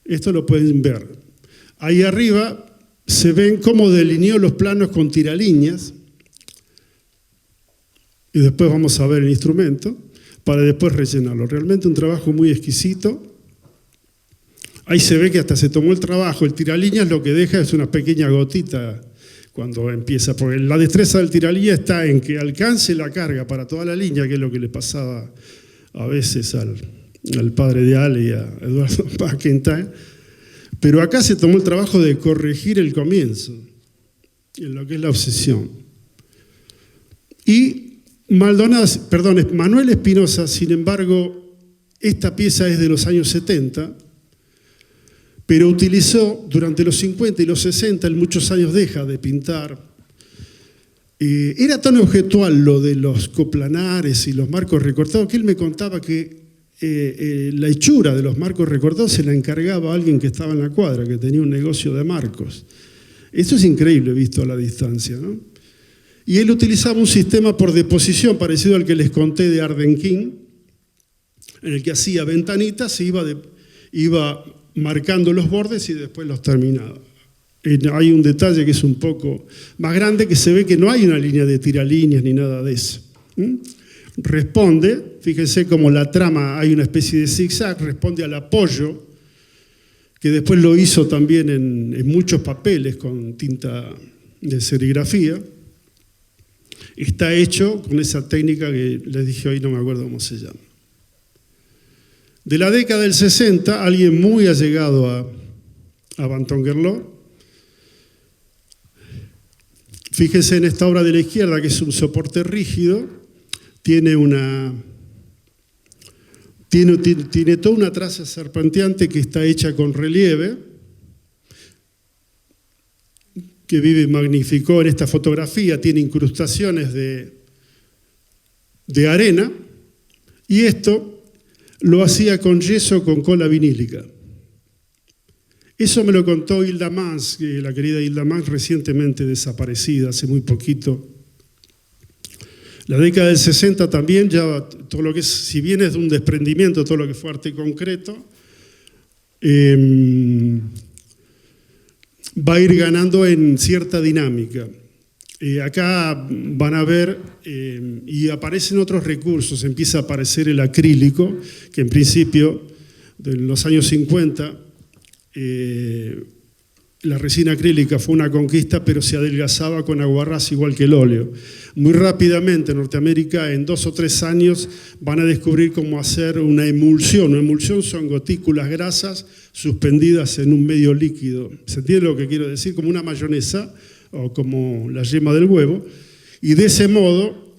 Esto lo pueden ver. Ahí arriba se ven cómo delineó los planos con tiralíneas. Y después vamos a ver el instrumento para después rellenarlo. Realmente un trabajo muy exquisito. Ahí se ve que hasta se tomó el trabajo. El tiralíneas lo que deja es una pequeña gotita cuando empieza, porque la destreza del tiralíneas está en que alcance la carga para toda la línea, que es lo que le pasaba a veces al padre de Ale y a Eduardo McIntyre. Pero acá se tomó el trabajo de corregir el comienzo, en lo que es la obsesión. Y Manuel Espinosa, sin embargo, esta pieza es de los años 70, pero utilizó durante los 50 y los 60, en muchos años deja de pintar. Era tan objetual lo de los coplanares y los marcos recortados que él me contaba que la hechura de los marcos recortados se la encargaba a alguien que estaba en la cuadra, que tenía un negocio de marcos. Esto es increíble visto a la distancia, ¿no? Y él utilizaba un sistema por deposición parecido al que les conté de Arden King, en el que hacía ventanitas y iba marcando los bordes y después los terminaba. Hay un detalle que es un poco más grande, que se ve que no hay una línea de tiralíneas ni nada de eso. Responde, fíjense como la trama hay una especie de zigzag, responde al apoyo que después lo hizo también en muchos papeles con tinta de serigrafía. Está hecho con esa técnica que les dije hoy, no me acuerdo cómo se llama. De la década del 60, alguien muy allegado a Banton Gerlot, fíjense en esta obra de la izquierda, que es un soporte rígido, tiene toda una traza serpenteante que está hecha con relieve, que Vivi magnificó en esta fotografía, tiene incrustaciones de arena, y esto lo hacía con yeso con cola vinílica. Eso me lo contó Hilda Mans, la querida Hilda Mans, recientemente desaparecida, hace muy poquito. La década del 60 también, ya todo lo que es, si bien es de un desprendimiento, todo lo que fue arte concreto, va a ir ganando en cierta dinámica. Acá van a ver, y aparecen otros recursos, empieza a aparecer el acrílico, que en principio, en los años 50, la resina acrílica fue una conquista, pero se adelgazaba con aguarrás igual que el óleo. Muy rápidamente en Norteamérica, en 2 o 3 años, van a descubrir cómo hacer una emulsión. Una emulsión son gotículas grasas suspendidas en un medio líquido. ¿Se entiende lo que quiero decir? Como una mayonesa o como la yema del huevo. Y de ese modo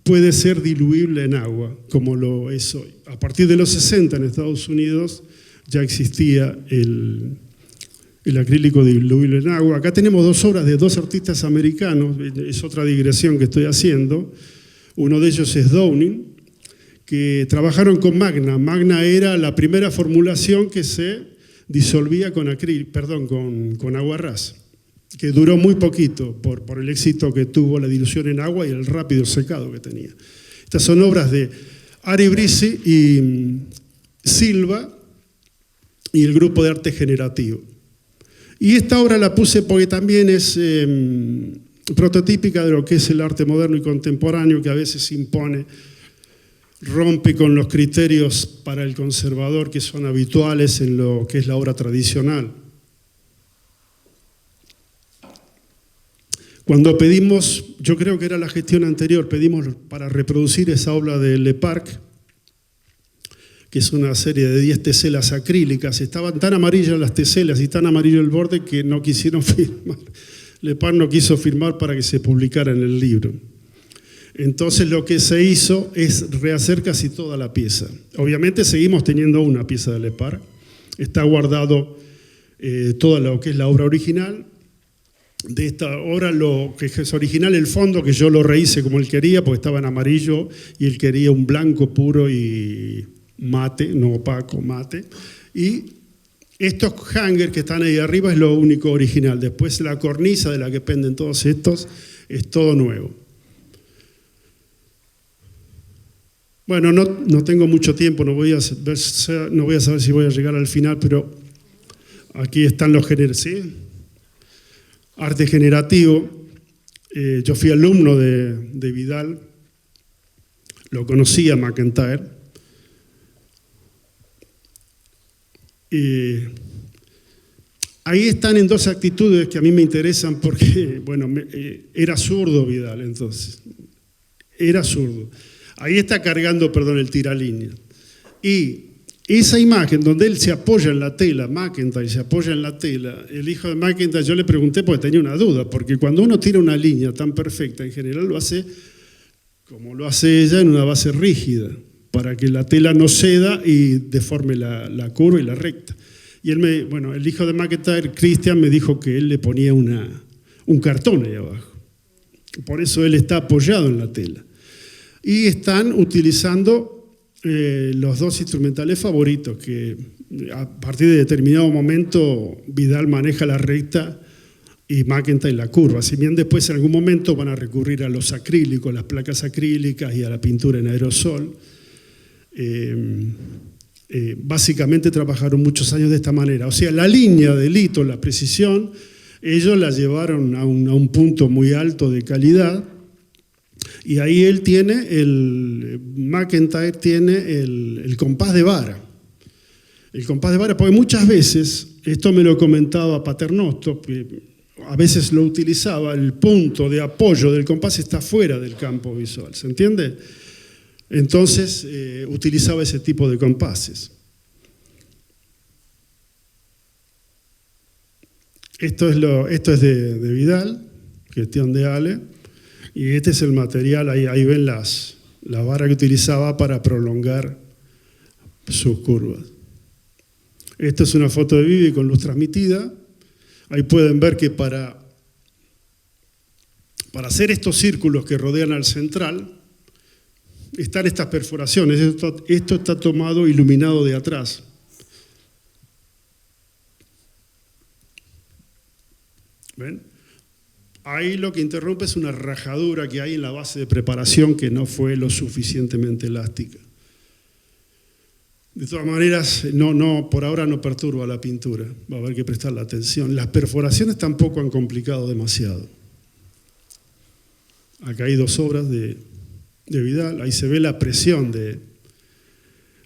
puede ser diluible en agua, como lo es hoy. A partir de los 60 en Estados Unidos ya existía el acrílico diluible en agua. Acá tenemos 2 obras de 2 artistas americanos, es otra digresión que estoy haciendo. Uno de ellos es Downing, que trabajaron con Magna. Magna era la primera formulación que se disolvía con aguarrás, que duró muy poquito por el éxito que tuvo la dilución en agua y el rápido secado que tenía. Estas son obras de Ari Brisi y Silva y el grupo de arte generativo. Y esta obra la puse porque también es prototípica de lo que es el arte moderno y contemporáneo, que a veces impone, rompe con los criterios para el conservador que son habituales en lo que es la obra tradicional. Cuando pedimos, yo creo que era la gestión anterior, pedimos para reproducir esa obra de Le Parc, que es una serie de 10 teselas acrílicas. Estaban tan amarillas las teselas y tan amarillo el borde que no quisieron firmar. Le Parc no quiso firmar para que se publicara en el libro. Entonces lo que se hizo es rehacer casi toda la pieza. Obviamente seguimos teniendo una pieza de Le Parc. Está guardado toda lo que es la obra original. De esta obra, lo que es original, el fondo, que yo lo rehice como él quería, porque estaba en amarillo y él quería un blanco puro y mate, no opaco, mate. Y estos hangers que están ahí arriba es lo único original. Después la cornisa de la que penden todos estos es todo nuevo. Bueno, no tengo mucho tiempo, no voy a saber si voy a llegar al final, pero aquí están los géneros, ¿sí? Arte generativo. Yo fui alumno de Vidal, lo conocí a McIntyre. Ahí están en 2 actitudes que a mí me interesan porque, bueno, era zurdo Vidal entonces, era zurdo. Ahí está cargando, el tiralínea. Y esa imagen donde él se apoya en la tela, McIntyre se apoya en la tela, el hijo de McIntyre, yo le pregunté porque tenía una duda, porque cuando uno tira una línea tan perfecta, en general lo hace como lo hace ella, en una base rígida, para que la tela no ceda y deforme la curva y la recta. Y él el hijo de McIntyre, Christian, me dijo que él le ponía un cartón ahí abajo. Por eso él está apoyado en la tela. Y están utilizando los 2 instrumentales favoritos, que a partir de determinado momento Vidal maneja la recta y McIntyre la curva. Si bien después en algún momento van a recurrir a los acrílicos, las placas acrílicas y a la pintura en aerosol. Básicamente trabajaron muchos años de esta manera. O sea, la línea del hito, la precisión, ellos la llevaron a un punto muy alto de calidad. Y ahí McIntyre tiene el compás de vara. el compás de vara, porque muchas veces, esto me lo comentaba Paternoster, que a veces lo utilizaba, el punto de apoyo del compás está fuera del campo visual, ¿se entiende? Entonces utilizaba ese tipo de compases. Esto es de Vidal, gestión de Ale, y este es el material, ahí ven la vara que utilizaba para prolongar sus curvas. Esta es una foto de Vivi con luz transmitida. Ahí pueden ver que para hacer estos círculos que rodean al central, están estas perforaciones. Esto está tomado iluminado de atrás. ¿Ven? Ahí lo que interrumpe es una rajadura que hay en la base de preparación que no fue lo suficientemente elástica. De todas maneras, por ahora no perturba la pintura, va a haber que prestarle atención. Las perforaciones tampoco han complicado demasiado. Acá hay 2 obras de Vidal, ahí se ve la presión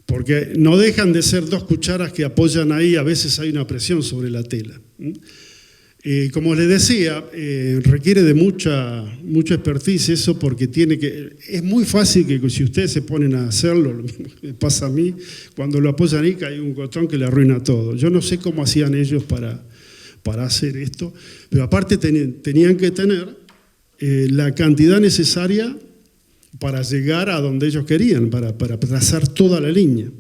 porque no dejan de ser 2 cucharas que apoyan ahí, a veces hay una presión sobre la tela. Como les decía, requiere de mucha expertise eso, porque es muy fácil que si ustedes se ponen a hacerlo, lo mismo que me pasa a mí, cuando lo apoyan ahí cae un botón que le arruina todo. Yo no sé cómo hacían ellos para hacer esto, pero aparte tenían que tener la cantidad necesaria para llegar a donde ellos querían, para trazar toda la línea.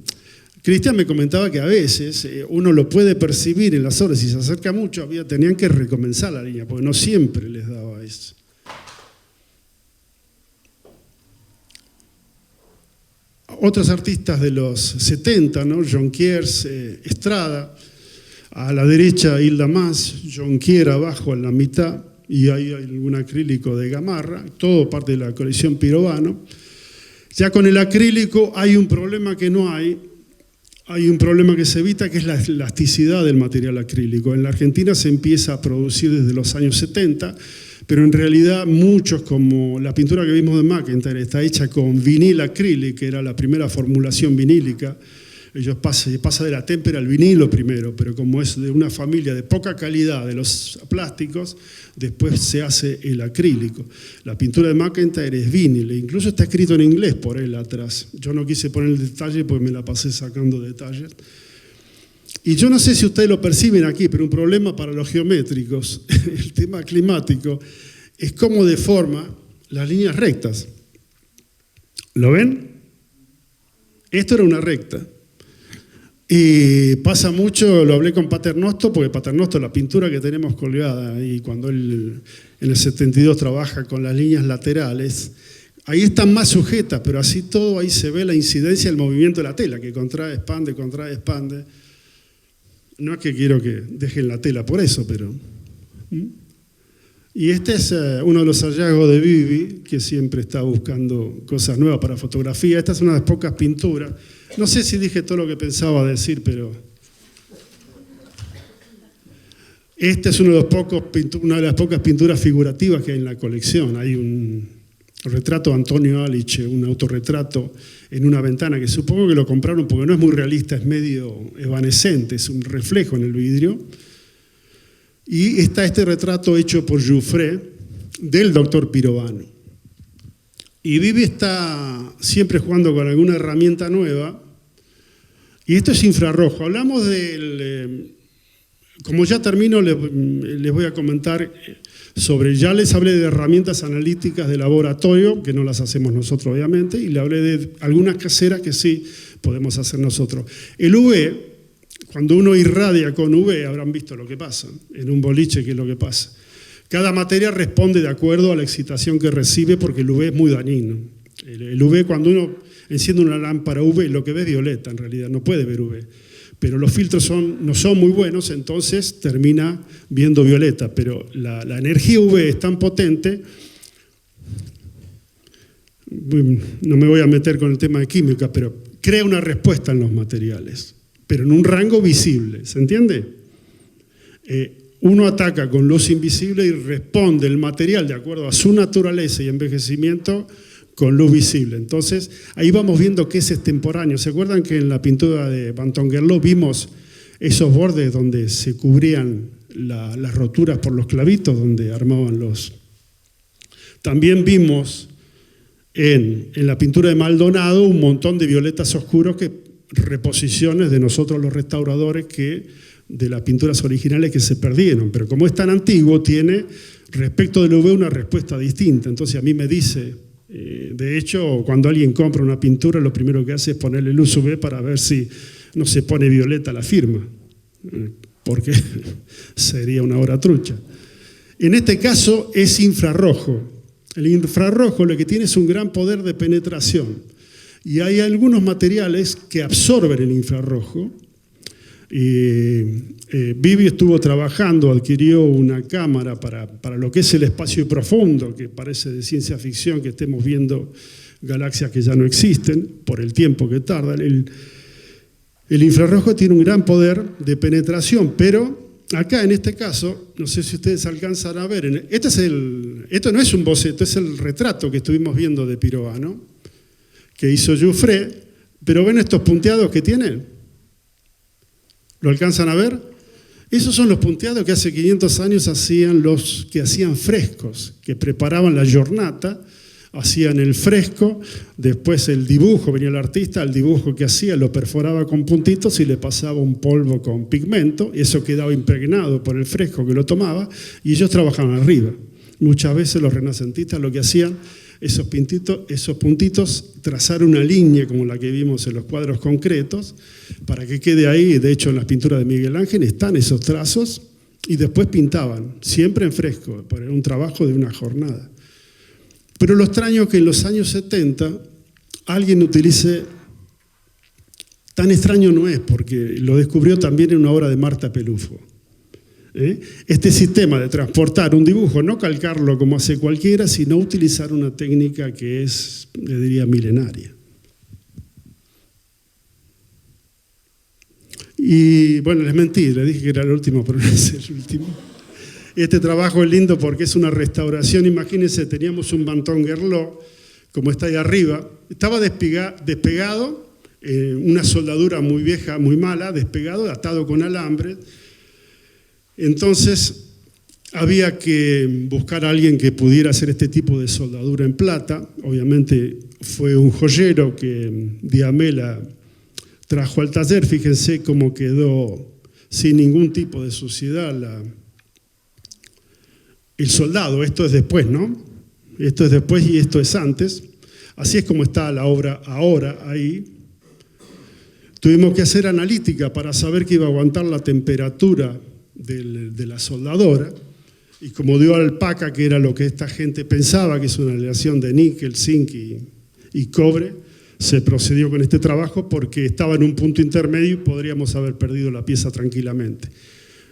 Cristian me comentaba que a veces uno lo puede percibir en las obras, si se acerca mucho, tenían que recomenzar la línea, porque no siempre les daba eso. Otros artistas de los 70, ¿no? Jonquiers, Estrada, a la derecha Hilda Mas, Jonquier abajo en la mitad, y ahí hay algún acrílico de Gamarra, todo parte de la colección Pirovano. Ya con el acrílico hay un problema que no hay un problema que se evita, que es la elasticidad del material acrílico. En la Argentina se empieza a producir desde los años 70, pero en realidad muchos, como la pintura que vimos de McIntyre, está hecha con vinil acrílico, que era la primera formulación vinílica. Ellos pasa de la témpera al vinilo primero, pero como es de una familia de poca calidad de los plásticos, después se hace el acrílico. La pintura de McIntyre es vinil, e incluso está escrito en inglés por él atrás. Yo no quise poner el detalle porque me la pasé sacando detalles. Y yo no sé si ustedes lo perciben aquí, pero un problema para los geométricos, el tema climático, es cómo deforma las líneas rectas. ¿Lo ven? Esto era una recta. Y pasa mucho, lo hablé con Paternoster, porque Paternoster, la pintura que tenemos colgada, y cuando él en el 72 trabaja con las líneas laterales, ahí están más sujetas, pero así todo, ahí se ve la incidencia del movimiento de la tela, que contrae, expande. No es que quiero que dejen la tela por eso, pero... Y este es uno de los hallazgos de Vivi, que siempre está buscando cosas nuevas para fotografía. Esta es una de las pocas pinturas. No sé si dije todo lo que pensaba decir, pero... Esta es una de las pocas pinturas figurativas que hay en la colección. Hay un retrato de Antonio Aliche, un autorretrato en una ventana, que supongo que lo compraron porque no es muy realista, es medio evanescente, es un reflejo en el vidrio. Y está este retrato hecho por Jouffret del doctor Pirovano. Y Vivi está siempre jugando con alguna herramienta nueva. Y esto es infrarrojo. Hablamos del... como ya termino, les voy a comentar sobre... Ya les hablé de herramientas analíticas de laboratorio, que no las hacemos nosotros obviamente, y le hablé de algunas caseras que sí podemos hacer nosotros. El UV... Cuando uno irradia con UV, habrán visto lo que pasa, en un boliche, qué es lo que pasa. Cada materia responde de acuerdo a la excitación que recibe, porque el UV es muy dañino. El UV, cuando uno enciende una lámpara UV, lo que ve es violeta en realidad, no puede ver UV. Pero los filtros no son muy buenos, entonces termina viendo violeta. Pero la energía UV es tan potente, no me voy a meter con el tema de química, pero crea una respuesta en los materiales, pero en un rango visible, ¿se entiende? Uno ataca con luz invisible y responde el material de acuerdo a su naturaleza y envejecimiento con luz visible. Entonces, ahí vamos viendo que ese es extemporáneo. ¿Se acuerdan que en la pintura de Bantonguerlo vimos esos bordes donde se cubrían las roturas por los clavitos, donde armaban los... También vimos en la pintura de Maldonado un montón de violetas oscuros, que reposiciones de nosotros los restauradores de las pinturas originales que se perdieron. Pero como es tan antiguo, tiene respecto del UV una respuesta distinta. Entonces a mí me dice... de hecho, cuando alguien compra una pintura, lo primero que hace es ponerle luz UV para ver si no se pone violeta la firma, porque sería una obra trucha. En este caso es infrarrojo. El infrarrojo lo que tiene es un gran poder de penetración, y hay algunos materiales que absorben el infrarrojo. Vivi estuvo trabajando, adquirió una cámara para lo que es el espacio profundo, que parece de ciencia ficción que estemos viendo galaxias que ya no existen por el tiempo que tarda. El infrarrojo tiene un gran poder de penetración, pero acá en este caso, no sé si ustedes alcanzan a ver, esto no es un boceto, es el retrato que estuvimos viendo de Pirovano, que hizo Jouffret, pero ¿ven estos punteados que tiene? ¿Lo alcanzan a ver? Esos son los punteados que hace 500 años hacían los que hacían frescos, que preparaban la giornata, hacían el fresco, después el dibujo, venía el artista, el dibujo que hacía lo perforaba con puntitos y le pasaba un polvo con pigmento, y eso quedaba impregnado por el fresco que lo tomaba, y ellos trabajaban arriba. Muchas veces los renacentistas lo que hacían, esos puntitos, trazar una línea como la que vimos en los cuadros concretos, para que quede ahí. De hecho, en las pinturas de Miguel Ángel están esos trazos, y después pintaban, siempre en fresco, por un trabajo de una jornada. Pero lo extraño es que en los años 70 alguien utilice, tan extraño no es, porque lo descubrió también en una obra de Marta Pelufo. Este sistema de transportar un dibujo, no calcarlo como hace cualquiera, sino utilizar una técnica que es, le diría, milenaria. Y bueno, les mentí, les dije que era el último, pero no es el último. Este trabajo es lindo porque es una restauración. Imagínense, teníamos un Bantonguerlo, como está ahí arriba, estaba despegado, una soldadura muy vieja, muy mala, despegado, atado con alambre. Entonces había que buscar a alguien que pudiera hacer este tipo de soldadura en plata. Obviamente fue un joyero que Diamela trajo al taller. Fíjense cómo quedó sin ningún tipo de suciedad el soldado. Esto es después, ¿no? Esto es después y esto es antes. Así es como está la obra ahora ahí. Tuvimos que hacer analítica para saber que iba a aguantar la temperatura de la soldadora, y como dio alpaca, que era lo que esta gente pensaba, que es una aleación de níquel, zinc y cobre, se procedió con este trabajo porque estaba en un punto intermedio y podríamos haber perdido la pieza tranquilamente.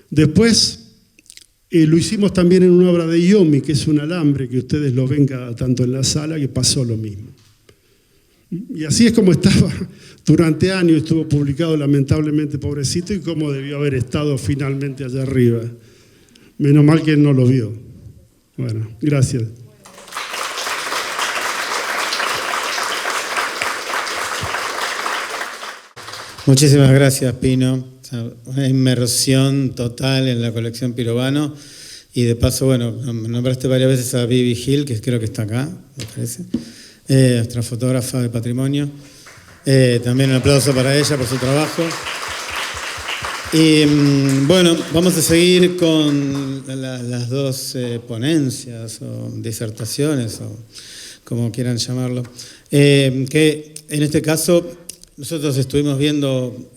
Después lo hicimos también en una obra de Iomi, que es un alambre que ustedes lo ven cada tanto en la sala, que pasó lo mismo. Y así es como estaba durante años, estuvo publicado lamentablemente, pobrecito, y cómo debió haber estado finalmente allá arriba. Menos mal que él no lo vio. Bueno, gracias. Muchísimas gracias, Pino. Una inmersión total en la colección Pirovano. Y de paso, bueno, nombraste varias veces a Vivi Hill, que creo que está acá, me parece. Nuestra fotógrafa de patrimonio. También un aplauso para ella por su trabajo. Y bueno, vamos a seguir con las dos ponencias o disertaciones, o como quieran llamarlo, que en este caso nosotros estuvimos viendo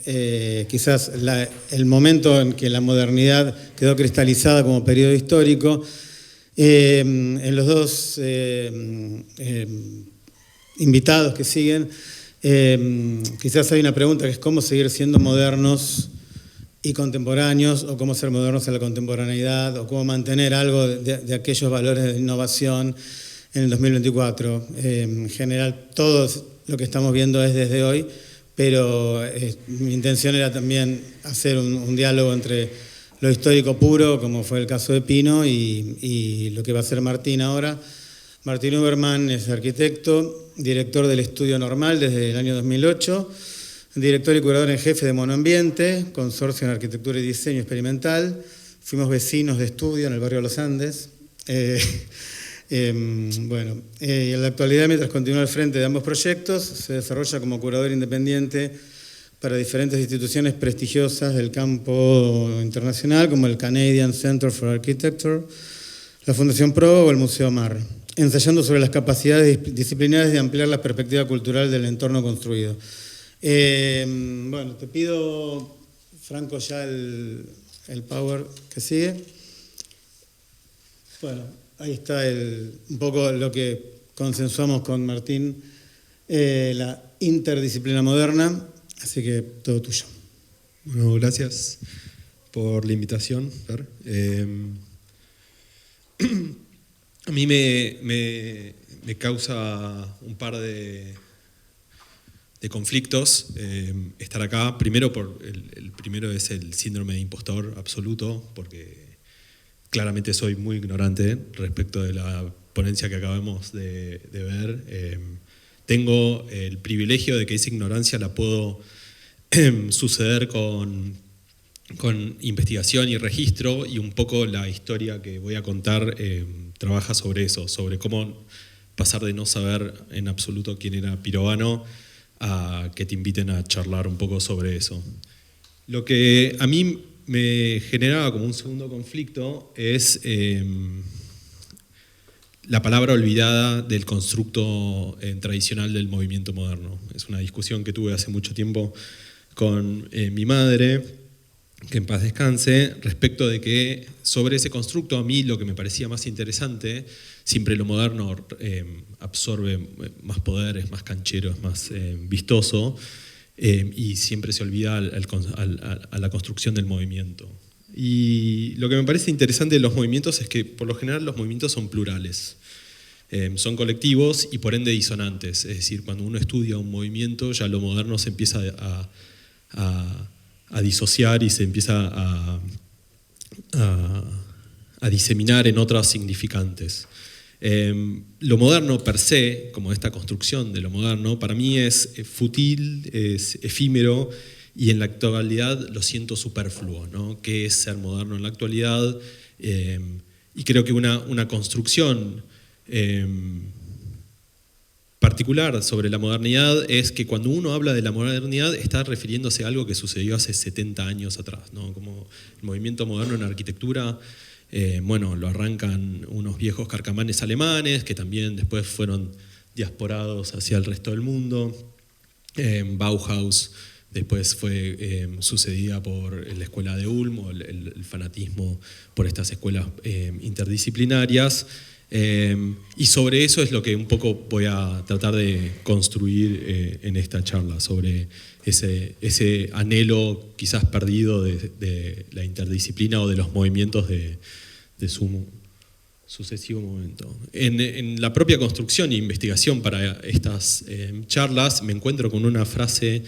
quizás el momento en que la modernidad quedó cristalizada como periodo histórico. En los dos invitados que siguen, quizás hay una pregunta que es cómo seguir siendo modernos y contemporáneos, o cómo ser modernos en la contemporaneidad, o cómo mantener algo de aquellos valores de innovación en el 2024. En general, todo lo que estamos viendo es desde hoy, pero mi intención era también hacer un diálogo entre lo histórico puro, como fue el caso de Pino, y lo que va a hacer Martín ahora, Martín Uberman es arquitecto, director del Estudio Normal desde el año 2008, director y curador en jefe de Monoambiente, consorcio en arquitectura y diseño experimental. Fuimos vecinos de estudio en el barrio Los Andes. En la actualidad, mientras continúa al frente de ambos proyectos, se desarrolla como curador independiente para diferentes instituciones prestigiosas del campo internacional, como el Canadian Center for Architecture, la Fundación Pro o el Museo Mar, ensayando sobre las capacidades disciplinares de ampliar la perspectiva cultural del entorno construido. Te pido, Franco, ya el power que sigue. Ahí está un poco lo que consensuamos con Martín, la interdisciplina moderna, así que todo tuyo. Bueno, gracias por la invitación, Fer. A mí me causa un par de conflictos estar acá. Primero, el primero es el síndrome de impostor absoluto, porque claramente soy muy ignorante respecto de la ponencia que acabamos de ver. Tengo el privilegio de que esa ignorancia la puedo suceder con investigación y registro, y un poco la historia que voy a contar trabaja sobre eso, sobre cómo pasar de no saber en absoluto quién era Pirovano a que te inviten a charlar un poco sobre eso. Lo que a mí me generaba como un segundo conflicto es la palabra olvidada del constructo tradicional del movimiento moderno. Es una discusión que tuve hace mucho tiempo con mi madre, que en paz descanse, respecto de que sobre ese constructo a mí lo que me parecía más interesante, siempre lo moderno absorbe más poder, es más canchero, es más vistoso, y siempre se olvida a la construcción del movimiento. Y lo que me parece interesante de los movimientos es que por lo general los movimientos son plurales, son colectivos y por ende disonantes. Es decir, cuando uno estudia un movimiento ya lo moderno se empieza a disociar y se empieza a diseminar en otros significantes. Lo moderno per se, como esta construcción de lo moderno, para mí es fútil, es efímero, y en la actualidad lo siento superfluo, ¿no? ¿Qué es ser moderno en la actualidad? Y creo que una construcción particular sobre la modernidad es que cuando uno habla de la modernidad está refiriéndose a algo que sucedió hace 70 años atrás, ¿no? Como el movimiento moderno en arquitectura. Lo arrancan unos viejos carcamanes alemanes que también después fueron diasporados hacia el resto del mundo. Bauhaus después fue sucedida por la escuela de Ulm, o el fanatismo por estas escuelas interdisciplinarias. Y sobre eso es lo que un poco voy a tratar de construir en esta charla, sobre ese anhelo quizás perdido de la interdisciplina o de los movimientos de su sucesivo momento. En la propia construcción e investigación para estas charlas me encuentro con una frase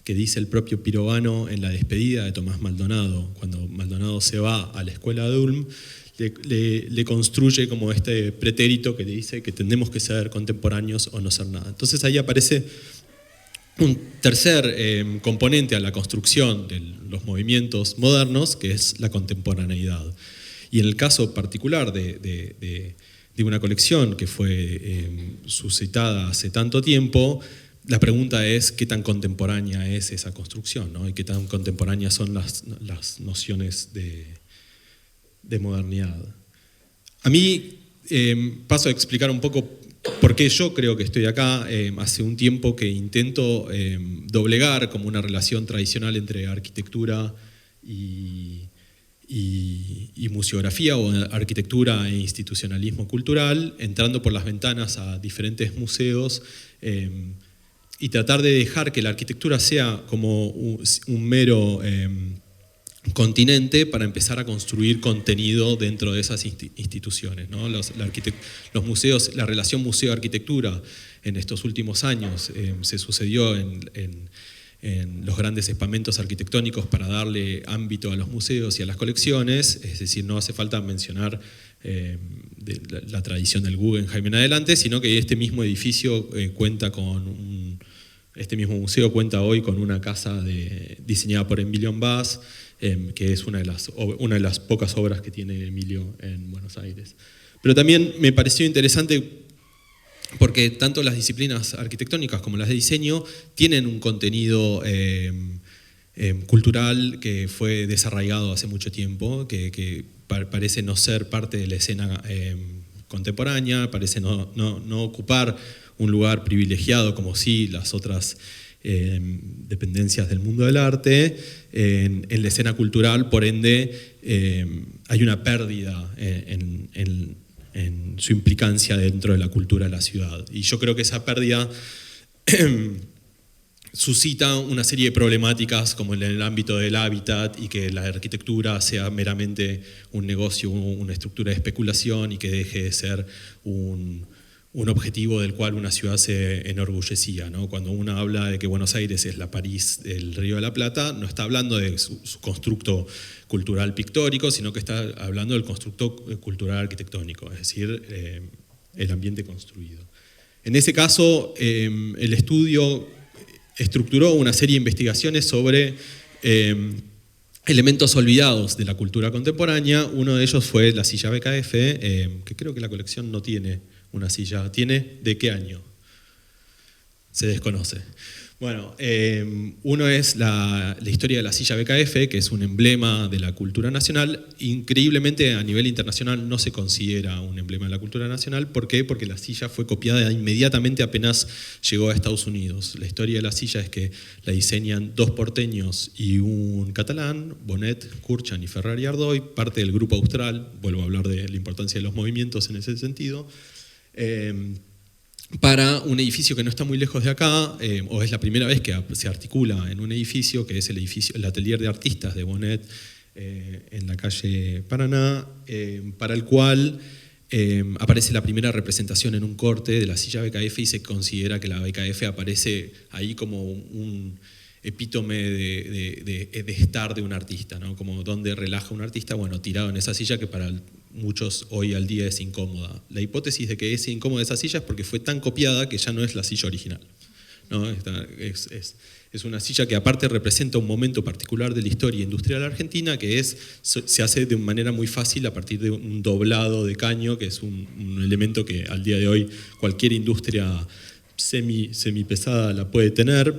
que dice el propio Pirovano en la despedida de Tomás Maldonado. Cuando Maldonado se va a la escuela de Ulm, le construye como este pretérito que le dice que tenemos que ser contemporáneos o no ser nada. Entonces ahí aparece un tercer componente a la construcción de los movimientos modernos, que es la contemporaneidad. Y en el caso particular de una colección que fue suscitada hace tanto tiempo, la pregunta es qué tan contemporánea es esa construcción, ¿no? Y qué tan contemporáneas son las nociones de modernidad. A mí paso a explicar un poco por qué yo creo que estoy acá. Hace un tiempo que intento doblegar como una relación tradicional entre arquitectura y museografía, o arquitectura e institucionalismo cultural, entrando por las ventanas a diferentes museos y tratar de dejar que la arquitectura sea como un mero continente para empezar a construir contenido dentro de esas instituciones, ¿no? Los museos, la relación museo-arquitectura en estos últimos años se sucedió en los grandes espamentos arquitectónicos para darle ámbito a los museos y a las colecciones. Es decir, no hace falta mencionar la tradición del Guggenheim en adelante, sino que este mismo edificio este mismo museo cuenta hoy con una casa diseñada por Emilio Bass, que es una de las pocas obras que tiene Emilio en Buenos Aires. Pero también me pareció interesante porque tanto las disciplinas arquitectónicas como las de diseño tienen un contenido cultural que fue desarraigado hace mucho tiempo, que parece no ser parte de la escena contemporánea, parece no ocupar un lugar privilegiado como sí las otras dependencias del mundo del arte en la escena cultural. Por ende hay una pérdida en su implicancia dentro de la cultura de la ciudad, y yo creo que esa pérdida suscita una serie de problemáticas como en el ámbito del hábitat, y que la arquitectura sea meramente un negocio, una estructura de especulación, y que deje de ser un objetivo del cual una ciudad se enorgullecía, ¿no? Cuando uno habla de que Buenos Aires es la París del Río de la Plata, no está hablando de su constructo cultural pictórico, sino que está hablando del constructo cultural arquitectónico, es decir, el ambiente construido. En ese caso, el estudio estructuró una serie de investigaciones sobre elementos olvidados de la cultura contemporánea. Uno de ellos fue la silla BKF, que creo que la colección no tiene una silla. ¿Tiene? ¿De qué año? Se desconoce. Bueno, uno es la historia de la silla BKF, que es un emblema de la cultura nacional. Increíblemente, a nivel internacional no se considera un emblema de la cultura nacional. ¿Por qué? Porque la silla fue copiada inmediatamente apenas llegó a Estados Unidos. La historia de la silla es que la diseñan dos porteños y un catalán, Bonet, Kurchan y Ferrari Ardoy, parte del grupo austral. Vuelvo a hablar de la importancia de los movimientos en ese sentido. Para un edificio que no está muy lejos de acá, o es la primera vez que se articula en un edificio, que es el Atelier de Artistas de Bonet, en la calle Paraná, para el cual aparece la primera representación en un corte de la silla BKF, y se considera que la BKF aparece ahí como un epítome de estar de un artista, ¿no? Como donde relaja un artista, bueno, tirado en esa silla que para muchos hoy al día es incómoda. La hipótesis de que es incómoda esa silla es porque fue tan copiada que ya no es la silla original, ¿no? Es una silla que aparte representa un momento particular de la historia industrial argentina, que se hace de manera muy fácil a partir de un doblado de caño, que es un elemento que al día de hoy cualquier industria semipesada la puede tener.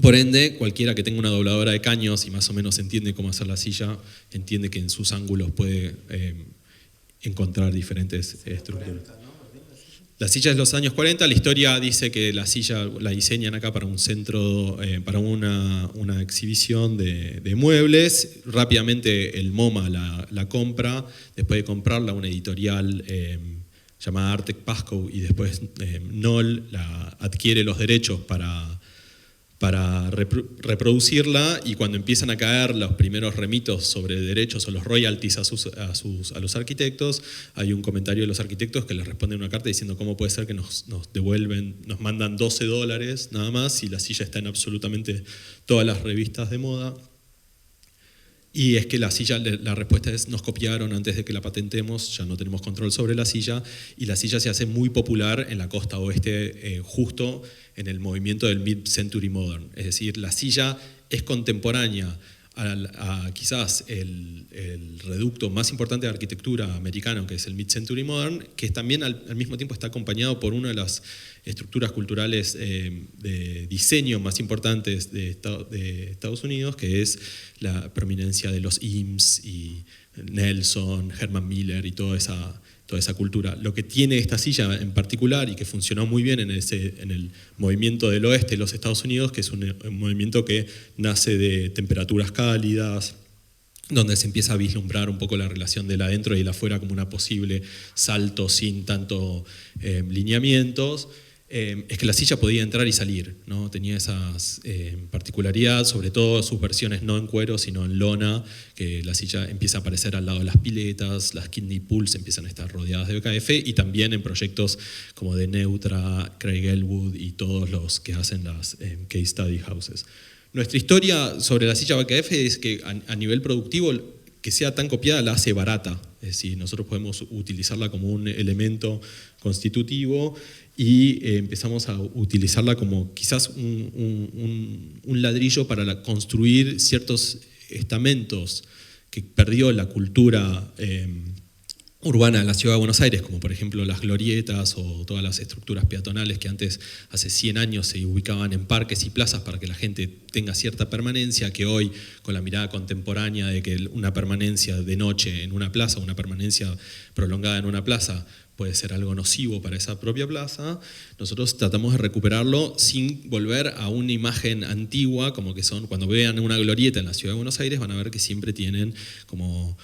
Por ende, cualquiera que tenga una dobladora de caños y más o menos entiende cómo hacer la silla, entiende que en sus ángulos puede encontrar diferentes estructuras. La silla es de los años 40, la historia dice que la silla la diseñan acá para un centro, para una exhibición de muebles. Rápidamente el MoMA la compra, después de comprarla una editorial llamada Artec Pasco, y después Knoll adquiere los derechos para reproducirla, y cuando empiezan a caer los primeros remitos sobre derechos o los royalties a los arquitectos, hay un comentario de los arquitectos que les responden una carta diciendo cómo puede ser que nos mandan $12 nada más si la silla está en absolutamente todas las revistas de moda. Y es que la silla, la respuesta es: nos copiaron antes de que la patentemos, ya no tenemos control sobre la silla, y la silla se hace muy popular en la costa oeste, justo en el movimiento del Mid-Century Modern. Es decir, la silla es contemporánea a quizás el reducto más importante de arquitectura americano, que es el Mid-Century Modern, que también al mismo tiempo está acompañado por una de las estructuras culturales de diseño más importantes de Estados Unidos, que es la prominencia de los Eames y Nelson, Herman Miller y toda esa cultura. Lo que tiene esta silla en particular, y que funcionó muy bien en el movimiento del oeste de los Estados Unidos, que es un movimiento que nace de temperaturas cálidas, donde se empieza a vislumbrar un poco la relación del adentro y el afuera como una posible salto sin tanto lineamientos, es que la silla podía entrar y salir, ¿no? Tenía esas particularidades, sobre todo sus versiones no en cuero sino en lona, que la silla empieza a aparecer al lado de las piletas, las kidney pools empiezan a estar rodeadas de BKF, y también en proyectos como de Neutra, Craig Elwood y todos los que hacen las case study houses. Nuestra historia sobre la silla BKF es que a nivel productivo, que sea tan copiada la hace barata. Es decir, nosotros podemos utilizarla como un elemento constitutivo y empezamos a utilizarla como quizás un ladrillo para construir ciertos estamentos que perdió la cultura urbana de la Ciudad de Buenos Aires, como por ejemplo las glorietas o todas las estructuras peatonales que antes, hace 100 años, se ubicaban en parques y plazas para que la gente tenga cierta permanencia, que hoy, con la mirada contemporánea de que una permanencia de noche en una plaza, una permanencia prolongada en una plaza, puede ser algo nocivo para esa propia plaza, nosotros tratamos de recuperarlo sin volver a una imagen antigua, como que son, cuando vean una glorieta en la Ciudad de Buenos Aires, van a ver que siempre tienen como...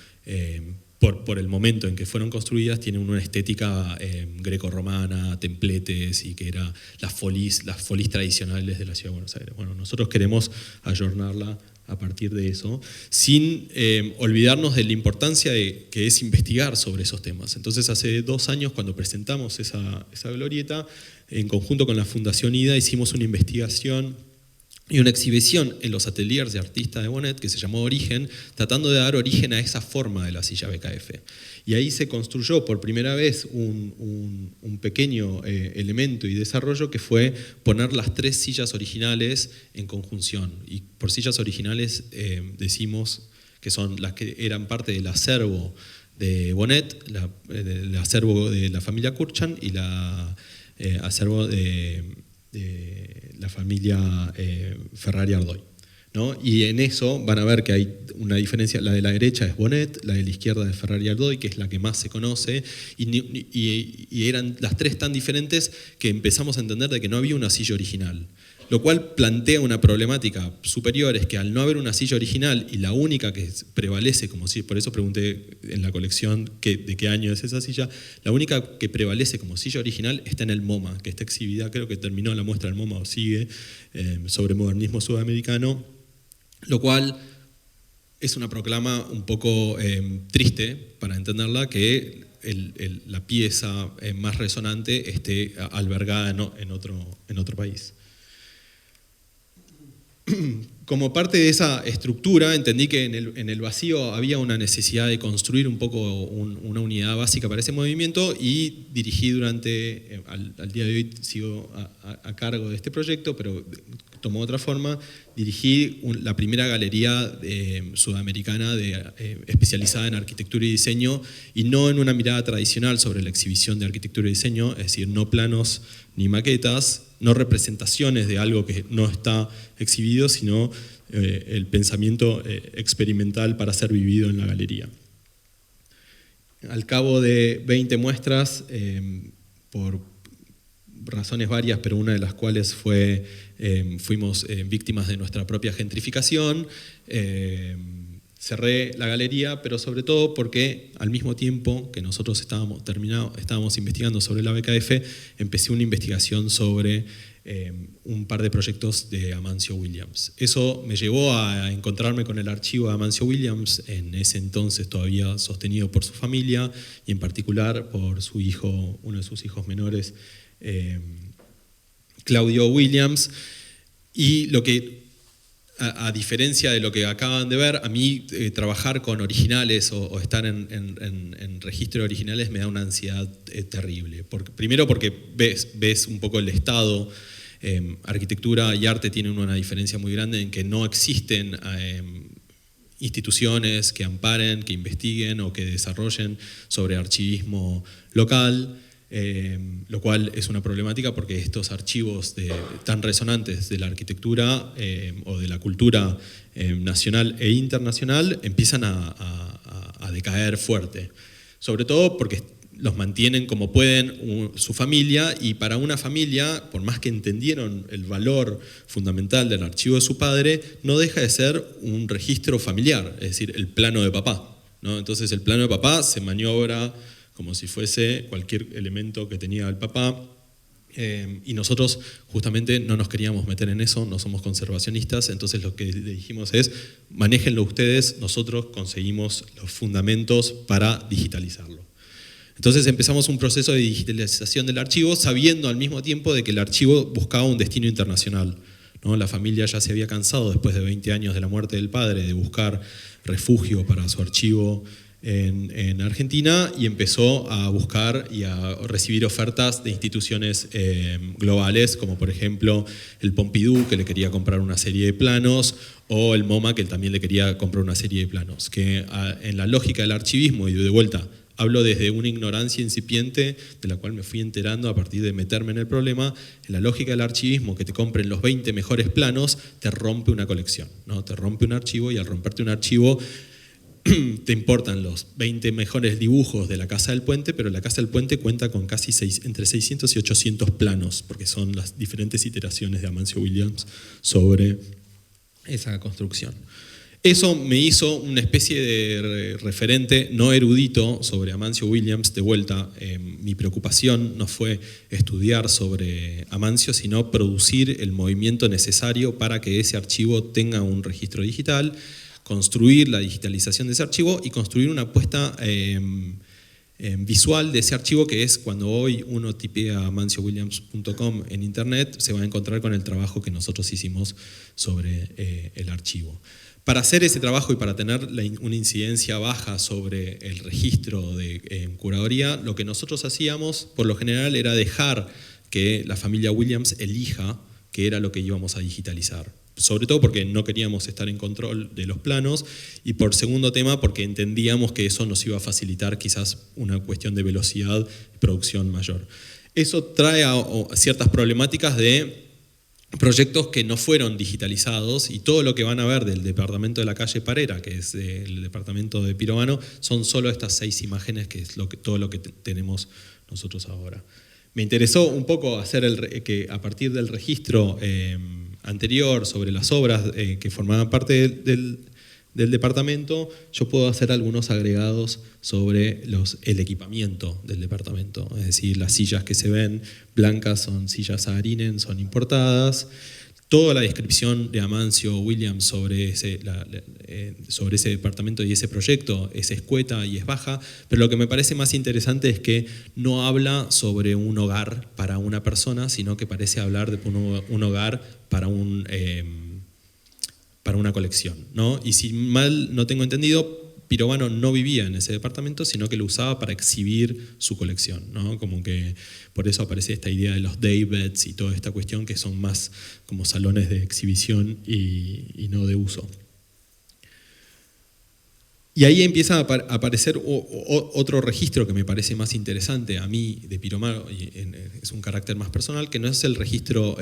Por el momento en que fueron construidas, tienen una estética grecorromana, templetes, y que era las folies tradicionales de la Ciudad de Buenos Aires. Bueno, nosotros queremos ayornarla a partir de eso, sin olvidarnos de la importancia que es investigar sobre esos temas. Entonces, hace 2 años, cuando presentamos esa glorieta, en conjunto con la Fundación IDA, hicimos una investigación y una exhibición en los ateliers de artistas de Bonet que se llamó Origen, tratando de dar origen a esa forma de la silla BKF. Y ahí se construyó por primera vez un pequeño elemento y desarrollo que fue poner las 3 sillas originales en conjunción. Y por sillas originales decimos que son las que eran parte del acervo de Bonet, el acervo de la familia Kurchan y el acervo de la familia Ferrari Ardoy, ¿no? Y en eso van a ver que hay una diferencia. La de la derecha es Bonet, la de la izquierda es Ferrari Ardoy, que es la que más se conoce, y eran las 3 tan diferentes que empezamos a entender de que no había una silla original. Lo cual plantea una problemática superior, es que al no haber una silla original y la única que prevalece, por eso pregunté en la colección de qué año es esa silla, la única que prevalece como silla original está en el MoMA, que está exhibida, creo que terminó la muestra del MoMA o sigue, sobre modernismo sudamericano, lo cual es una proclama un poco triste para entenderla, que la pieza más resonante esté albergada en otro país. Como parte de esa estructura, entendí que en el vacío había una necesidad de construir un poco una unidad básica para ese movimiento, y dirigí al día de hoy sigo a cargo de este proyecto, pero tomó otra forma, dirigí la primera galería sudamericana especializada en arquitectura y diseño, y no en una mirada tradicional sobre la exhibición de arquitectura y diseño, es decir, no planos ni maquetas, no representaciones de algo que no está exhibido, sino el pensamiento experimental para ser vivido en la galería. Al cabo de 20 muestras, por razones varias, pero una de las cuales fuimos víctimas de nuestra propia gentrificación, cerré la galería, pero sobre todo porque al mismo tiempo que nosotros estábamos investigando sobre la BKF, empecé una investigación sobre un par de proyectos de Amancio Williams. Eso me llevó a encontrarme con el archivo de Amancio Williams, en ese entonces todavía sostenido por su familia, y en particular por su hijo, uno de sus hijos menores, Claudio Williams. Y lo que, a diferencia de lo que acaban de ver, a mí trabajar con originales o estar en registro de originales me da una ansiedad terrible. Primero porque ves un poco el estado. Arquitectura y arte tienen una diferencia muy grande en que no existen instituciones que amparen, que investiguen o que desarrollen sobre archivismo local. Lo cual es una problemática porque estos archivos tan resonantes de la arquitectura o de la cultura nacional e internacional empiezan a decaer fuerte, sobre todo porque los mantienen como pueden su familia, y para una familia, por más que entendieron el valor fundamental del archivo de su padre, no deja de ser un registro familiar, es decir, el plano de papá, ¿no? Entonces el plano de papá se maniobra como si fuese cualquier elemento que tenía el papá, y nosotros justamente no nos queríamos meter en eso, no somos conservacionistas, entonces lo que le dijimos es, manéjenlo ustedes, nosotros conseguimos los fundamentos para digitalizarlo. Entonces empezamos un proceso de digitalización del archivo, sabiendo al mismo tiempo de que el archivo buscaba un destino internacional, ¿no? La familia ya se había cansado, después de 20 años de la muerte del padre, de buscar refugio para su archivo en Argentina y empezó a buscar y a recibir ofertas de instituciones globales, como por ejemplo el Pompidou, que le quería comprar una serie de planos, o el MoMA, que él también le quería comprar una serie de planos. Que en la lógica del archivismo, y de vuelta, hablo desde una ignorancia incipiente de la cual me fui enterando a partir de meterme en el problema, en la lógica del archivismo, que te compren los 20 mejores planos, te rompe una colección, ¿no? Te rompe un archivo, y al romperte un archivo te importan los 20 mejores dibujos de la Casa del Puente, pero la Casa del Puente cuenta con casi entre 600 y 800 planos, porque son las diferentes iteraciones de Amancio Williams sobre esa construcción. Eso me hizo una especie de referente no erudito sobre Amancio Williams. De vuelta, mi preocupación no fue estudiar sobre Amancio, sino producir el movimiento necesario para que ese archivo tenga un registro digital, construir la digitalización de ese archivo y construir una apuesta visual de ese archivo, que es cuando hoy uno tipea amanciowilliams.com en internet, se va a encontrar con el trabajo que nosotros hicimos sobre el archivo. Para hacer ese trabajo y para tener una incidencia baja sobre el registro de curaduría, lo que nosotros hacíamos por lo general era dejar que la familia Williams elija qué era lo que íbamos a digitalizar. Sobre todo porque no queríamos estar en control de los planos, y por segundo tema porque entendíamos que eso nos iba a facilitar quizás una cuestión de velocidad y producción mayor. Eso trae a ciertas problemáticas de proyectos que no fueron digitalizados, y todo lo que van a ver del departamento de la calle Parera, que es el departamento de Pirovano, son solo estas 6 imágenes, que es todo lo que tenemos nosotros ahora. Me interesó un poco hacer que a partir del registro anterior sobre las obras que formaban parte del departamento, yo puedo hacer algunos agregados sobre el equipamiento del departamento. Es decir, las sillas que se ven blancas son sillas Saarinen, son importadas. Toda la descripción de Amancio Williams sobre ese departamento y ese proyecto es escueta y es baja, pero lo que me parece más interesante es que no habla sobre un hogar para una persona, sino que parece hablar de un hogar para una colección, ¿no? Y si mal no tengo entendido, Pirovano no vivía en ese departamento, sino que lo usaba para exhibir su colección, ¿no? Como que por eso aparece esta idea de los daybeds y toda esta cuestión, que son más como salones de exhibición y no de uso. Y ahí empieza a aparecer otro registro que me parece más interesante a mí de Pirovano, y es un carácter más personal, que no es el registro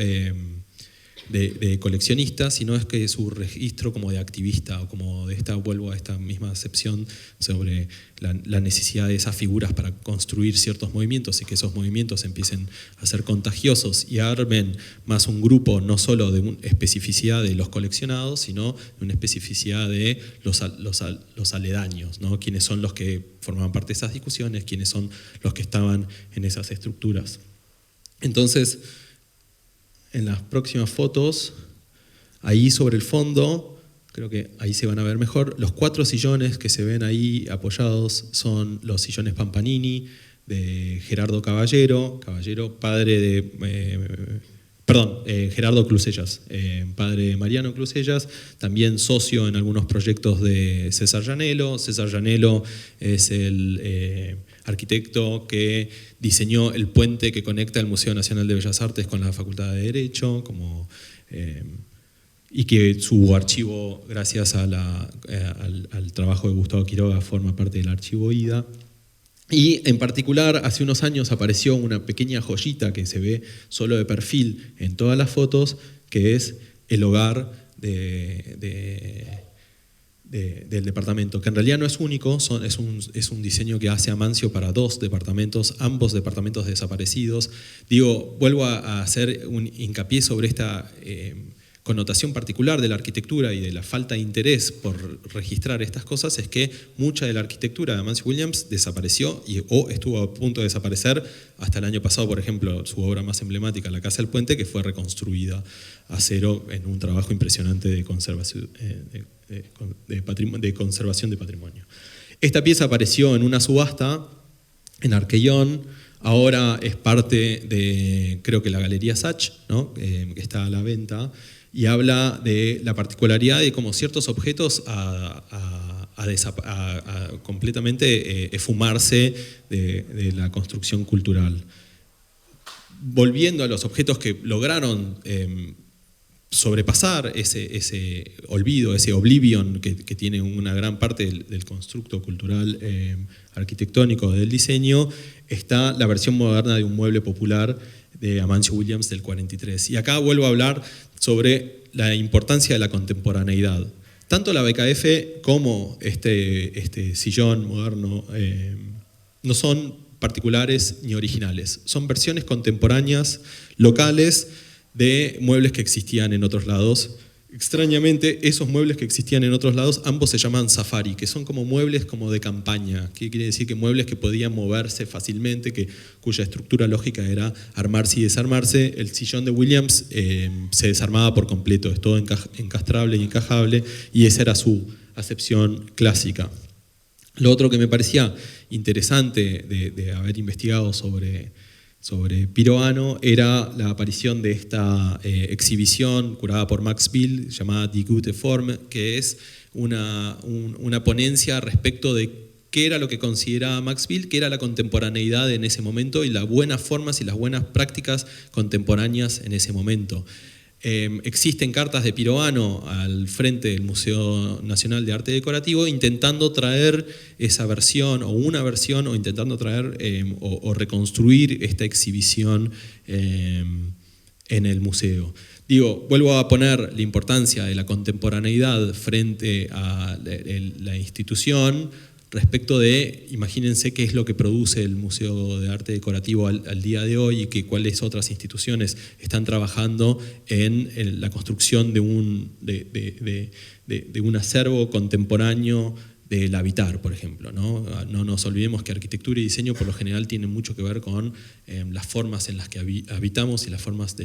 de coleccionista, sino es que su registro como de activista, o como vuelvo a esta misma acepción sobre la necesidad de esas figuras para construir ciertos movimientos, y que esos movimientos empiecen a ser contagiosos y armen más un grupo no solo de una especificidad de los coleccionados, sino de una especificidad de los aledaños, ¿no? Quiénes son los que formaban parte de esas discusiones, quiénes son los que estaban en esas estructuras. Entonces, en las próximas fotos, ahí sobre el fondo, creo que ahí se van a ver mejor, los 4 sillones que se ven ahí apoyados son los sillones Pampanini de Gerardo Caballero, padre de... Gerardo Clusellas, padre de Mariano Clusellas, también socio en algunos proyectos de César Llanello. César Llanello es el arquitecto que diseñó el puente que conecta el Museo Nacional de Bellas Artes con la Facultad de Derecho, y que su archivo, gracias al trabajo de Gustavo Quiroga, forma parte del archivo IDA. Y en particular, hace unos años apareció una pequeña joyita que se ve solo de perfil en todas las fotos, que es el hogar del departamento, que en realidad no es único, es un diseño que hace Amancio para 2 departamentos, ambos departamentos desaparecidos. Vuelvo a hacer un hincapié sobre esta connotación particular de la arquitectura y de la falta de interés por registrar estas cosas, es que mucha de la arquitectura de Amancio Williams desapareció o estuvo a punto de desaparecer hasta el año pasado. Por ejemplo, su obra más emblemática, La Casa del Puente, que fue reconstruida a cero en un trabajo impresionante de conservación de patrimonio. Esta pieza apareció en una subasta en Arquellón. Ahora es parte de, creo que la Galería Sach, ¿no? Que está a la venta, y habla de la particularidad de cómo ciertos objetos a completamente esfumarse de la construcción cultural. Volviendo a los objetos que lograron sobrepasar ese olvido, ese oblivion que tiene una gran parte del constructo cultural arquitectónico del diseño, está la versión moderna de un mueble popular de Amancio Williams del 43. Y acá vuelvo a hablar sobre la importancia de la contemporaneidad. Tanto la BKF como este sillón moderno no son particulares ni originales. Son versiones contemporáneas, locales, de muebles que existían en otros lados. Extrañamente, esos muebles que existían en otros lados, ambos se llaman safari, que son como muebles como de campaña. ¿Qué quiere decir? Que muebles que podían moverse fácilmente, cuya estructura lógica era armarse y desarmarse. El sillón de Williams se desarmaba por completo, es todo encastrable y encajable, y esa era su acepción clásica. Lo otro que me parecía interesante de haber investigado sobre Piroano era la aparición de esta exhibición curada por Max Bill llamada Die gute Form, que es una ponencia respecto de qué era lo que consideraba Max Bill, qué era la contemporaneidad en ese momento y las buenas formas y las buenas prácticas contemporáneas en ese momento. Existen cartas de Piroano al frente del Museo Nacional de Arte Decorativo intentando traer esa versión o una versión o intentando traer o reconstruir esta exhibición en el museo. Vuelvo a poner la importancia de la contemporaneidad frente a la institución respecto de, imagínense qué es lo que produce el Museo de Arte Decorativo al día de hoy y cuáles otras instituciones están trabajando en la construcción de un acervo contemporáneo del habitar, por ejemplo. No nos olvidemos que arquitectura y diseño por lo general tienen mucho que ver con las formas en las que habitamos y las formas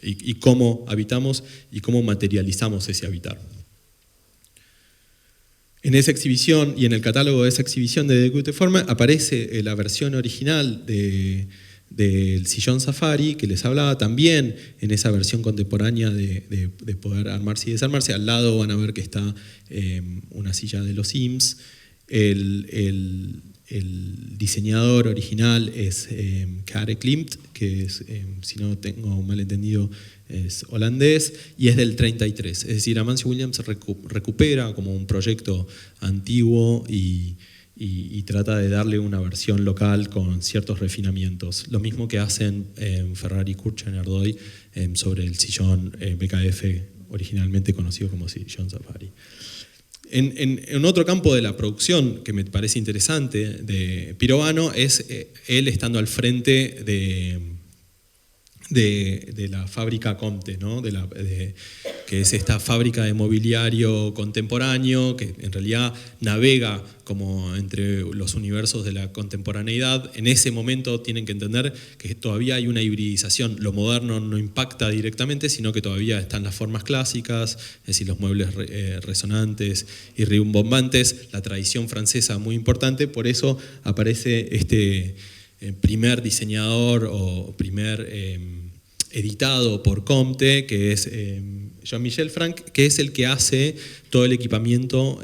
y cómo habitamos y cómo materializamos ese habitar. En esa exhibición y en el catálogo de esa exhibición de Die gute Form aparece la versión original del sillón safari que les hablaba, también en esa versión contemporánea de poder armarse y desarmarse. Al lado van a ver que está una silla de los Sims. El diseñador original es Kare Klimt, que es, si no tengo mal entendido, es holandés y es del 33. Es decir, Amancio Williams recupera como un proyecto antiguo y trata de darle una versión local con ciertos refinamientos. Lo mismo que hacen Ferrari, Kurchan y Ardoy sobre el sillón BKF, originalmente conocido como sillón Safari. En otro campo de la producción que me parece interesante de Pirovano es él estando al frente de la fábrica Comte, ¿no? Que es esta fábrica de mobiliario contemporáneo que en realidad navega como entre los universos de la contemporaneidad. En ese momento tienen que entender que todavía hay una hibridización. Lo moderno no impacta directamente, sino que todavía están las formas clásicas, es decir, los muebles resonantes y rimbombantes, la tradición francesa muy importante. Por eso aparece este primer diseñador o primer editado por Comte, que es Jean-Michel Frank, que es el que hace todo el equipamiento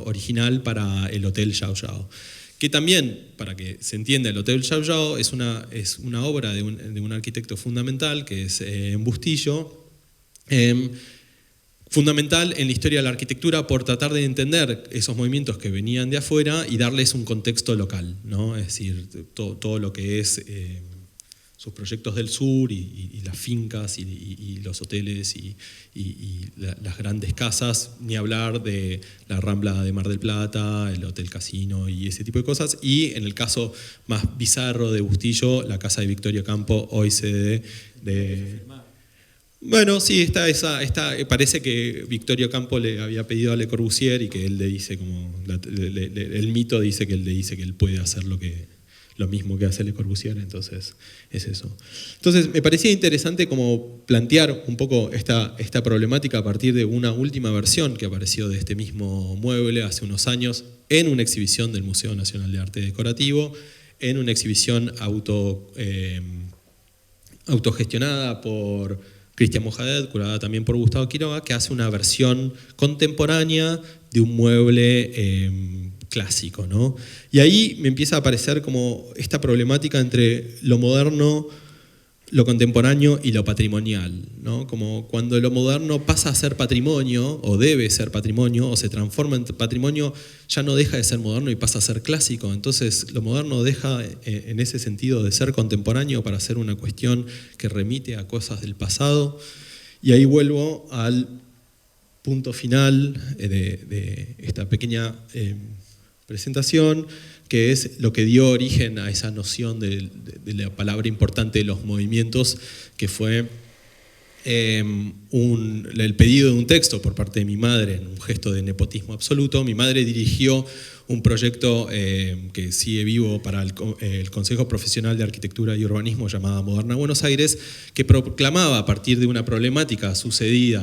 original para el Hotel Yao Yao. Que también, para que se entienda, el Hotel Yao Yao es una obra de un arquitecto fundamental, que es Bustillo, fundamental en la historia de la arquitectura por tratar de entender esos movimientos que venían de afuera y darles un contexto local, ¿no? Es decir, todo lo que es sus proyectos del sur y las fincas y los hoteles y las grandes casas, ni hablar de la Rambla de Mar del Plata, el Hotel Casino y ese tipo de cosas. Y en el caso más bizarro de Bustillo, la casa de Victorio Campo, hoy sede de... Bueno, sí, parece que Victorio Campo le había pedido a Le Corbusier y que él le dice, el mito dice que él le dice que él puede hacer lo mismo que hace Le Corbusier, entonces es eso. Entonces me parecía interesante como plantear un poco esta problemática a partir de una última versión que apareció de este mismo mueble hace unos años en una exhibición del Museo Nacional de Arte Decorativo, en una exhibición autogestionada por Cristian Mojadet, curada también por Gustavo Quiroga, que hace una versión contemporánea de un mueble clásico, ¿no? Y ahí me empieza a aparecer como esta problemática entre lo moderno, lo contemporáneo y lo patrimonial, ¿no? Como cuando lo moderno pasa a ser patrimonio, o debe ser patrimonio, o se transforma en patrimonio, ya no deja de ser moderno y pasa a ser clásico. Entonces lo moderno deja en ese sentido de ser contemporáneo para ser una cuestión que remite a cosas del pasado. Y ahí vuelvo al punto final de esta pequeña presentación, que es lo que dio origen a esa noción de la palabra importante de los movimientos, que fue el pedido de un texto por parte de mi madre, en un gesto de nepotismo absoluto. Mi madre dirigió un proyecto que sigue vivo para el Consejo Profesional de Arquitectura y Urbanismo, llamada Moderna Buenos Aires, que proclamaba, a partir de una problemática sucedida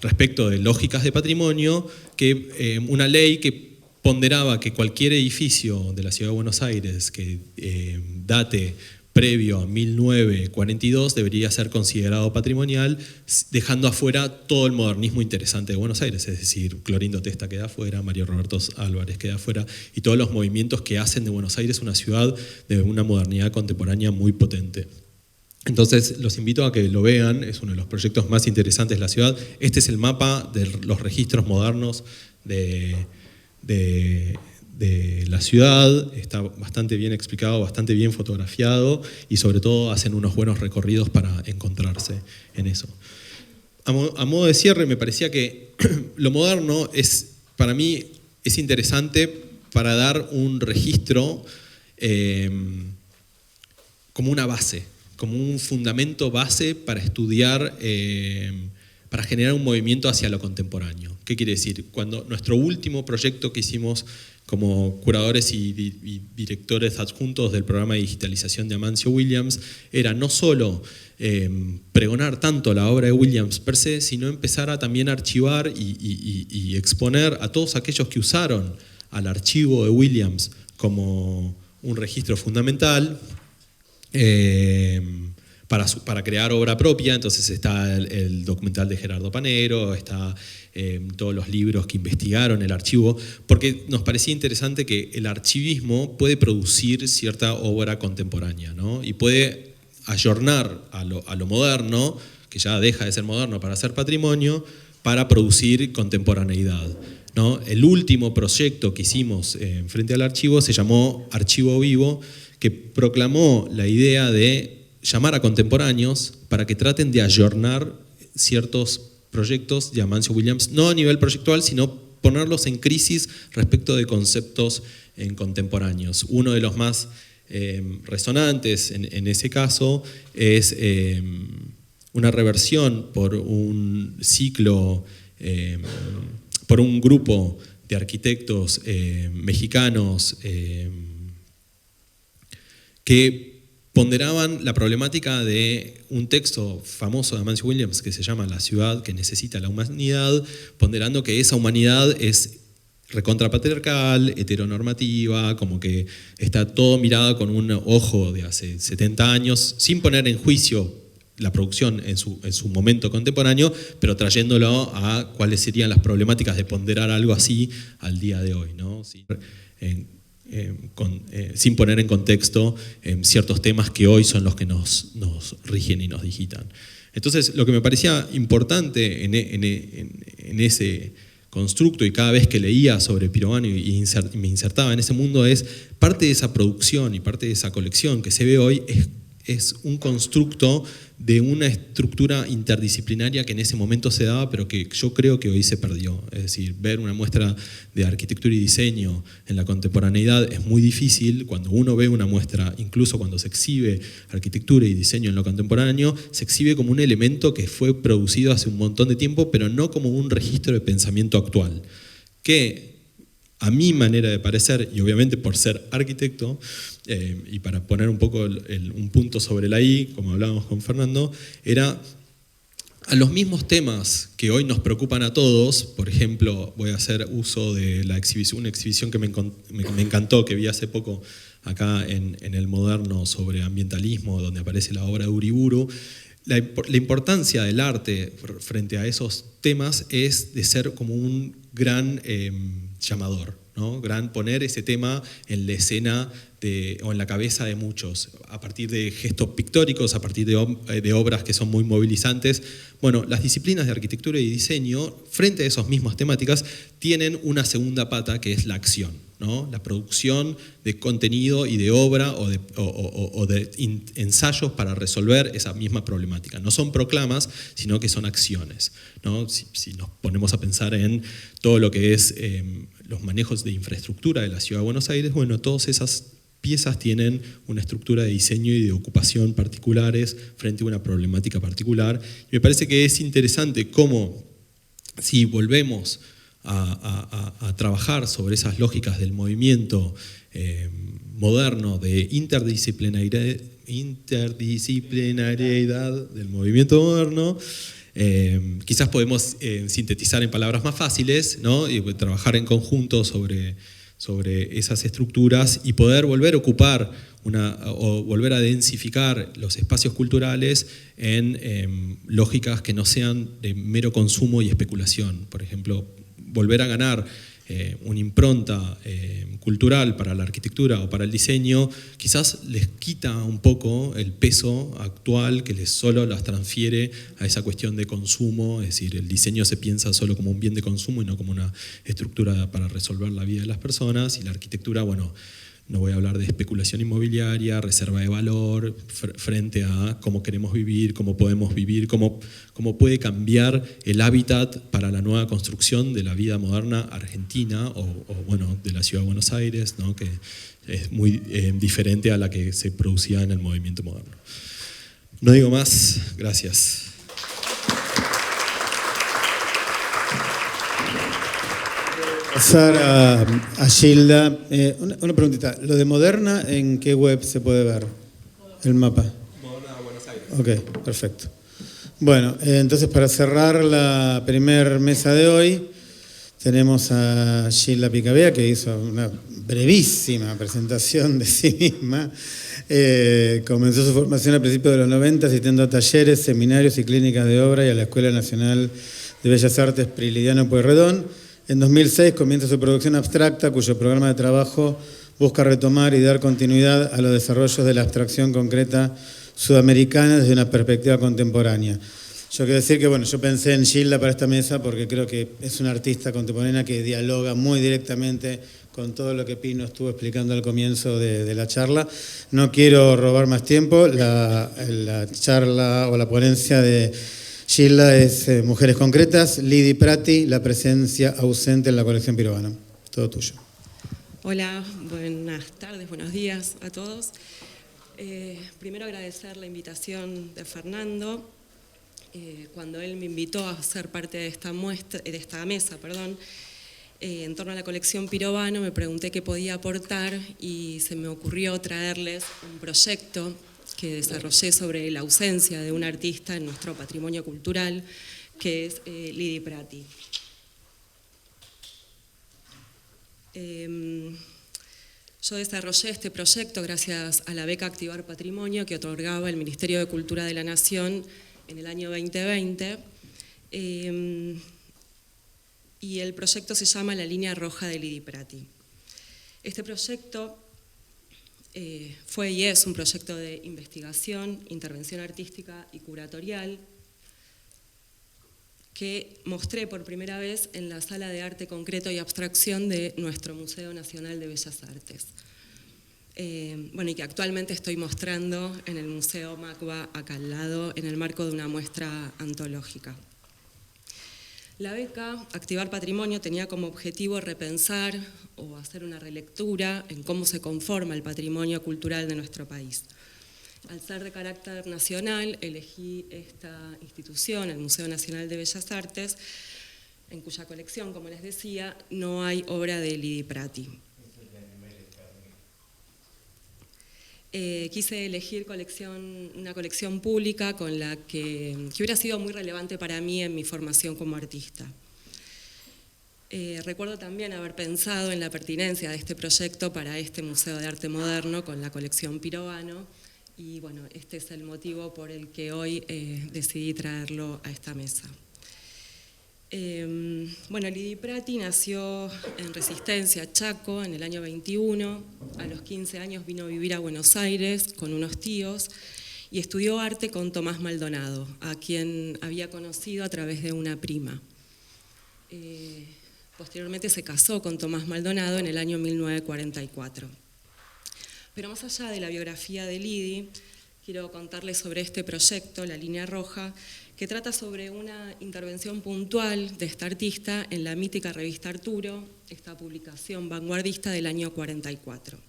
respecto de lógicas de patrimonio, que una ley que ponderaba que cualquier edificio de la Ciudad de Buenos Aires que date previo a 1942 debería ser considerado patrimonial, dejando afuera todo el modernismo interesante de Buenos Aires, es decir, Clorindo Testa queda afuera, Mario Roberto Álvarez queda afuera, y todos los movimientos que hacen de Buenos Aires una ciudad de una modernidad contemporánea muy potente. Entonces los invito a que lo vean, es uno de los proyectos más interesantes de la ciudad. Este es el mapa de los registros modernos de la ciudad, está bastante bien explicado, bastante bien fotografiado, y sobre todo hacen unos buenos recorridos para encontrarse en eso. A modo de cierre, me parecía que lo moderno para mí es interesante para dar un registro como una base, como un fundamento base para estudiar, para generar un movimiento hacia lo contemporáneo. ¿Qué quiere decir? Cuando nuestro último proyecto que hicimos como curadores y directores adjuntos del programa de digitalización de Amancio Williams era no solo pregonar tanto la obra de Williams per se, sino empezar a también archivar y exponer a todos aquellos que usaron al archivo de Williams como un registro fundamental, para crear obra propia. Entonces está el documental de Gerardo Panero, está todos los libros que investigaron el archivo, porque nos parecía interesante que el archivismo puede producir cierta obra contemporánea, ¿no? Y puede ayornar a lo moderno, que ya deja de ser moderno para ser patrimonio, para producir contemporaneidad, ¿no? El último proyecto que hicimos frente al archivo se llamó Archivo Vivo, que proclamó la idea de llamar a contemporáneos para que traten de ayornar ciertos proyectos de Amancio Williams, no a nivel proyectual, sino ponerlos en crisis respecto de conceptos contemporáneos. Uno de los más resonantes en ese caso es una reversión por un ciclo, por un grupo de arquitectos mexicanos que ponderaban la problemática de un texto famoso de Amancio Williams que se llama La ciudad que necesita la humanidad, ponderando que esa humanidad es recontrapatriarcal, heteronormativa, como que está todo mirado con un ojo de hace 70 años, sin poner en juicio la producción en su momento contemporáneo, pero trayéndolo a cuáles serían las problemáticas de ponderar algo así al día de hoy, ¿no? Sin poner en contexto ciertos temas que hoy son los que nos rigen y nos digitan. Entonces, lo que me parecía importante en ese constructo, y cada vez que leía sobre Pirovano y me insertaba en ese mundo, es parte de esa producción y parte de esa colección que se ve hoy es un constructo de una estructura interdisciplinaria que en ese momento se daba, pero que yo creo que hoy se perdió. Es decir, ver una muestra de arquitectura y diseño en la contemporaneidad es muy difícil. Cuando uno ve una muestra, incluso cuando se exhibe arquitectura y diseño en lo contemporáneo, se exhibe como un elemento que fue producido hace un montón de tiempo, pero no como un registro de pensamiento actual, que a mi manera de parecer, y obviamente por ser arquitecto, y para poner un poco un punto sobre la I, como hablábamos con Fernando, era a los mismos temas que hoy nos preocupan a todos. Por ejemplo, voy a hacer uso de una exhibición que me encantó, que vi hace poco acá en el Moderno sobre ambientalismo, donde aparece la obra de Uriburu. la importancia del arte frente a esos temas es de ser como un gran llamador, ¿no? Poner ese tema en la escena o en la cabeza de muchos, a partir de gestos pictóricos, a partir de obras que son muy movilizantes. Bueno, las disciplinas de arquitectura y diseño, frente a esas mismas temáticas, tienen una segunda pata que es la acción, ¿no? La producción de contenido y de obra o de ensayos para resolver esa misma problemática. No son proclamas, sino que son acciones, ¿no? Si nos ponemos a pensar en todo lo que es los manejos de infraestructura de la Ciudad de Buenos Aires, bueno, todas esas piezas tienen una estructura de diseño y de ocupación particulares frente a una problemática particular. Y me parece que es interesante cómo, si volvemos a trabajar sobre esas lógicas del movimiento moderno de interdisciplinariedad del movimiento moderno, quizás podemos sintetizar en palabras más fáciles, ¿no? Y trabajar en conjunto sobre esas estructuras y poder volver a ocupar o volver a densificar los espacios culturales en lógicas que no sean de mero consumo y especulación. Por ejemplo, volver a ganar una impronta cultural para la arquitectura o para el diseño, quizás les quita un poco el peso actual que solo las transfiere a esa cuestión de consumo, es decir, el diseño se piensa solo como un bien de consumo y no como una estructura para resolver la vida de las personas, y la arquitectura, bueno, no voy a hablar de especulación inmobiliaria, reserva de valor, frente a cómo queremos vivir, cómo podemos vivir, cómo puede cambiar el hábitat para la nueva construcción de la vida moderna argentina o bueno, de la Ciudad de Buenos Aires, ¿no? Que es muy diferente a la que se producía en el movimiento moderno. No digo más, gracias. Pasar a Gilda. Una preguntita. ¿Lo de Moderna en qué web se puede ver? El mapa. Moderna Buenos Aires. Ok, perfecto. Bueno, entonces para cerrar la primer mesa de hoy, tenemos a Gilda Picabea, que hizo una brevísima presentación de sí misma. Comenzó su formación a principios de los 90, asistiendo a talleres, seminarios y clínicas de obra y a la Escuela Nacional de Bellas Artes Prilidiano Pueyrredón. En 2006 comienza su producción abstracta, cuyo programa de trabajo busca retomar y dar continuidad a los desarrollos de la abstracción concreta sudamericana desde una perspectiva contemporánea. Yo quiero decir que, bueno, yo pensé en Gilda para esta mesa porque creo que es una artista contemporánea que dialoga muy directamente con todo lo que Pino estuvo explicando al comienzo de la charla. No quiero robar más tiempo. La charla o la ponencia de Gilda es Mujeres Concretas, Lidi Prati, la presencia ausente en la colección Pirovano. Todo tuyo. Hola, buenas tardes, buenos días a todos. Primero agradecer la invitación de Fernando. Cuando él me invitó a ser parte de esta mesa, en torno a la colección Pirovano, me pregunté qué podía aportar y se me ocurrió traerles un proyecto que desarrollé sobre la ausencia de un artista en nuestro patrimonio cultural, que es Lidi Prati. Yo desarrollé este proyecto gracias a la beca Activar Patrimonio que otorgaba el Ministerio de Cultura de la Nación en el año 2020, y el proyecto se llama La Línea Roja de Lidi Prati. Este proyecto fue y es un proyecto de investigación, intervención artística y curatorial que mostré por primera vez en la Sala de Arte Concreto y Abstracción de nuestro Museo Nacional de Bellas Artes. Y que actualmente estoy mostrando en el Museo Macba, acá al lado, en el marco de una muestra antológica. La beca Activar Patrimonio tenía como objetivo repensar o hacer una relectura en cómo se conforma el patrimonio cultural de nuestro país. Al ser de carácter nacional, elegí esta institución, el Museo Nacional de Bellas Artes, en cuya colección, como les decía, no hay obra de Lidi Prati. Quise elegir una colección pública con la que hubiera sido muy relevante para mí en mi formación como artista. Recuerdo también haber pensado en la pertinencia de este proyecto para este Museo de Arte Moderno con la colección Pirovano Y bueno, este es el motivo por el que hoy decidí traerlo a esta mesa. Bueno, Lidy Prati nació en Resistencia, Chaco, en el año 21. A los 15 años vino a vivir a Buenos Aires con unos tíos y estudió arte con Tomás Maldonado, a quien había conocido a través de una prima. Posteriormente se casó con Tomás Maldonado en el año 1944. Pero más allá de la biografía de Lidy, quiero contarles sobre este proyecto, La Línea Roja, que trata sobre una intervención puntual de esta artista en la mítica revista Arturo, esta publicación vanguardista del año 44.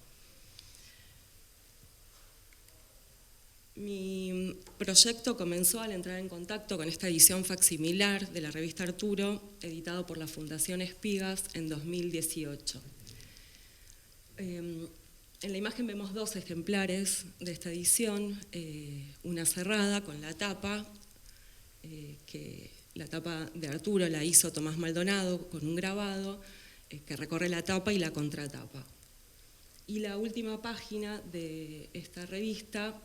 Mi proyecto comenzó al entrar en contacto con esta edición facsimilar de la revista Arturo, editado por la Fundación Espigas en 2018. En la imagen vemos dos ejemplares de esta edición, una cerrada con la tapa, que la tapa de Arturo la hizo Tomás Maldonado con un grabado que recorre la tapa y la contratapa. Y la última página de esta revista,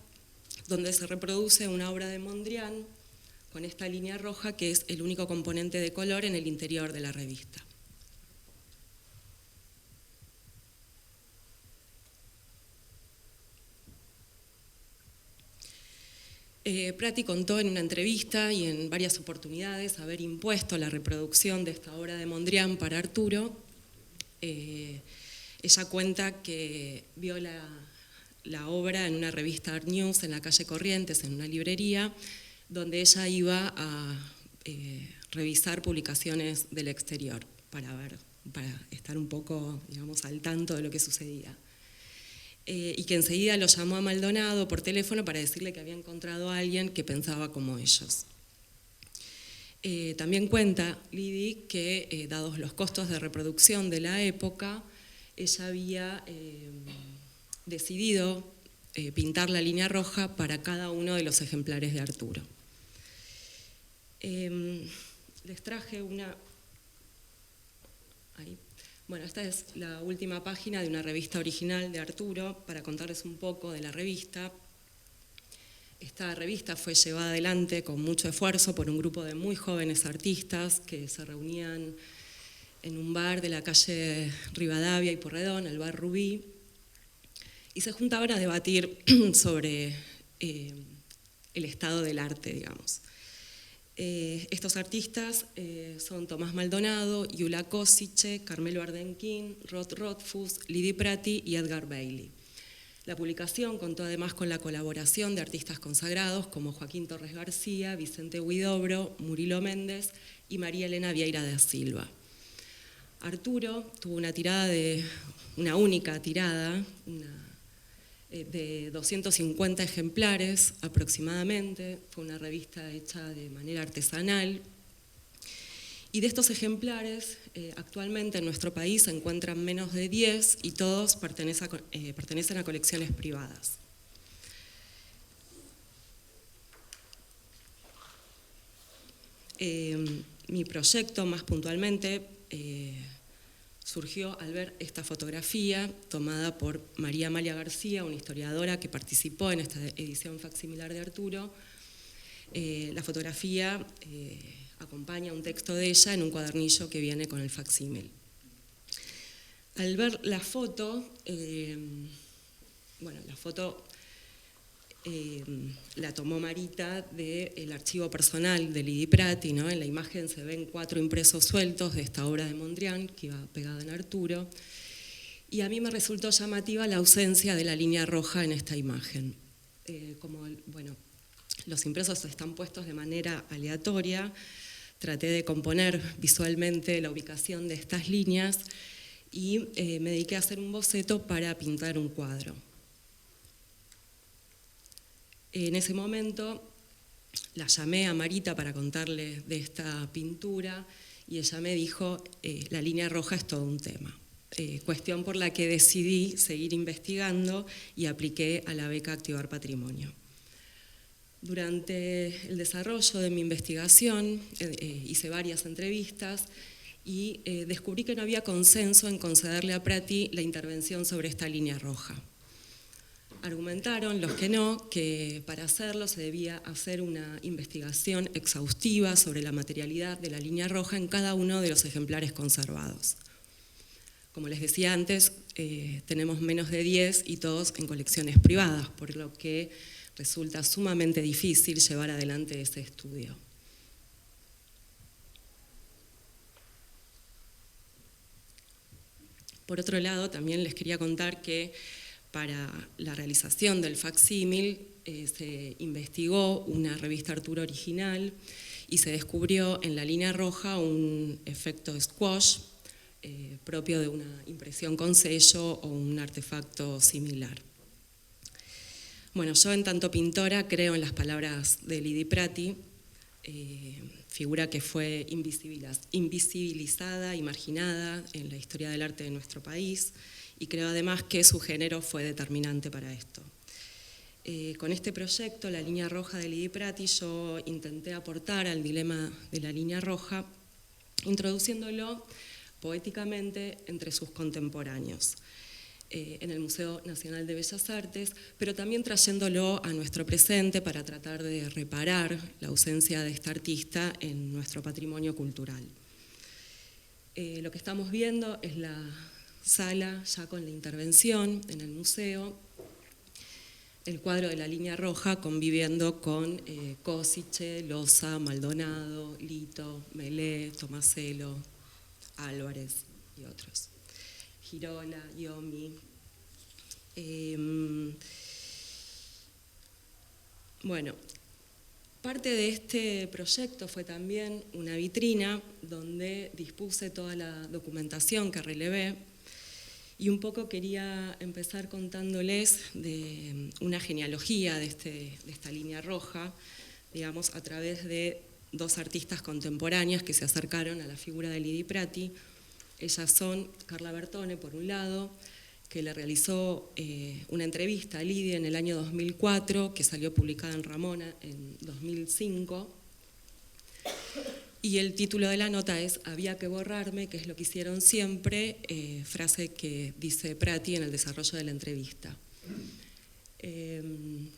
donde se reproduce una obra de Mondrian con esta línea roja, que es el único componente de color en el interior de la revista. Prati contó en una entrevista y en varias oportunidades haber impuesto la reproducción de esta obra de Mondrian para Arturo. Ella cuenta que vio la obra en una revista Art News en la calle Corrientes, en una librería, donde ella iba a revisar publicaciones del exterior para estar un poco, digamos, al tanto de lo que sucedía. Y que enseguida lo llamó a Maldonado por teléfono para decirle que había encontrado a alguien que pensaba como ellos. También cuenta Lidy que, dados los costos de reproducción de la época, ella había decidido pintar la línea roja para cada uno de los ejemplares de Arturo. Les traje una... Ahí. Bueno, esta es la última página de una revista original de Arturo, para contarles un poco de la revista. Esta revista fue llevada adelante con mucho esfuerzo por un grupo de muy jóvenes artistas que se reunían en un bar de la calle Rivadavia y Porredón, el bar Rubí, y se juntaban a debatir sobre el estado del arte, digamos. Estos artistas son Tomás Maldonado, Yula Kosice, Carmelo Ardenquín, Rod Rothfuss, Lidy Prati y Edgar Bailey. La publicación contó además con la colaboración de artistas consagrados como Joaquín Torres García, Vicente Huidobro, Murilo Méndez y María Elena Vieira da Silva. Arturo tuvo una única tirada, de 250 ejemplares aproximadamente. Fue una revista hecha de manera artesanal. Y de estos ejemplares, actualmente en nuestro país se encuentran menos de 10 y todos pertenecen a colecciones privadas. Mi proyecto, más puntualmente, surgió al ver esta fotografía tomada por María Amalia García, una historiadora que participó en esta edición facsimilar de Arturo. La fotografía acompaña un texto de ella en un cuadernillo que viene con el facsímil. Al ver la foto, la tomó Marita del archivo personal de Lidy Prati, ¿no? En la imagen se ven 4 impresos sueltos de esta obra de Mondrian que iba pegada en Arturo, y a mí me resultó llamativa la ausencia de la línea roja en esta imagen. Los impresos están puestos de manera aleatoria, traté de componer visualmente la ubicación de estas líneas y me dediqué a hacer un boceto para pintar un cuadro. En ese momento la llamé a Marita para contarle de esta pintura y ella me dijo, la línea roja es todo un tema. Cuestión por la que decidí seguir investigando y apliqué a la beca Activar Patrimonio. Durante el desarrollo de mi investigación hice varias entrevistas y descubrí que no había consenso en concederle a Prati la intervención sobre esta línea roja. Argumentaron los que no, que para hacerlo se debía hacer una investigación exhaustiva sobre la materialidad de la línea roja en cada uno de los ejemplares conservados. Como les decía antes, tenemos menos de 10 y todos en colecciones privadas, por lo que resulta sumamente difícil llevar adelante ese estudio. Por otro lado, también les quería contar que para la realización del facsímil se investigó una revista Arturo original y se descubrió en la línea roja un efecto squash propio de una impresión con sello o un artefacto similar. Bueno, yo en tanto pintora creo en las palabras de Lidi Prati, figura que fue invisibilizada y marginada en la historia del arte de nuestro país, y creo además que su género fue determinante para esto. Con este proyecto, La línea roja de Lidi Prati, yo intenté aportar al dilema de la línea roja, introduciéndolo poéticamente entre sus contemporáneos en el Museo Nacional de Bellas Artes, pero también trayéndolo a nuestro presente para tratar de reparar la ausencia de esta artista en nuestro patrimonio cultural. Lo que estamos viendo es la sala ya con la intervención en el museo, el cuadro de la línea roja conviviendo con Cosiche, Loza, Maldonado, Lito, Melé, Tomaselo, Álvarez y otros. Girola, Yomi. Bueno, parte de este proyecto fue también una vitrina donde dispuse toda la documentación que relevé y un poco quería empezar contándoles de una genealogía de esta línea roja, digamos, a través de dos artistas contemporáneas que se acercaron a la figura de Lidi Prati. Ellas son Carla Bertone, por un lado, que le realizó una entrevista a Lidi en el año 2004, que salió publicada en Ramona en 2005. Y el título de la nota es Había que borrarme, que es lo que hicieron siempre, frase que dice Prati en el desarrollo de la entrevista.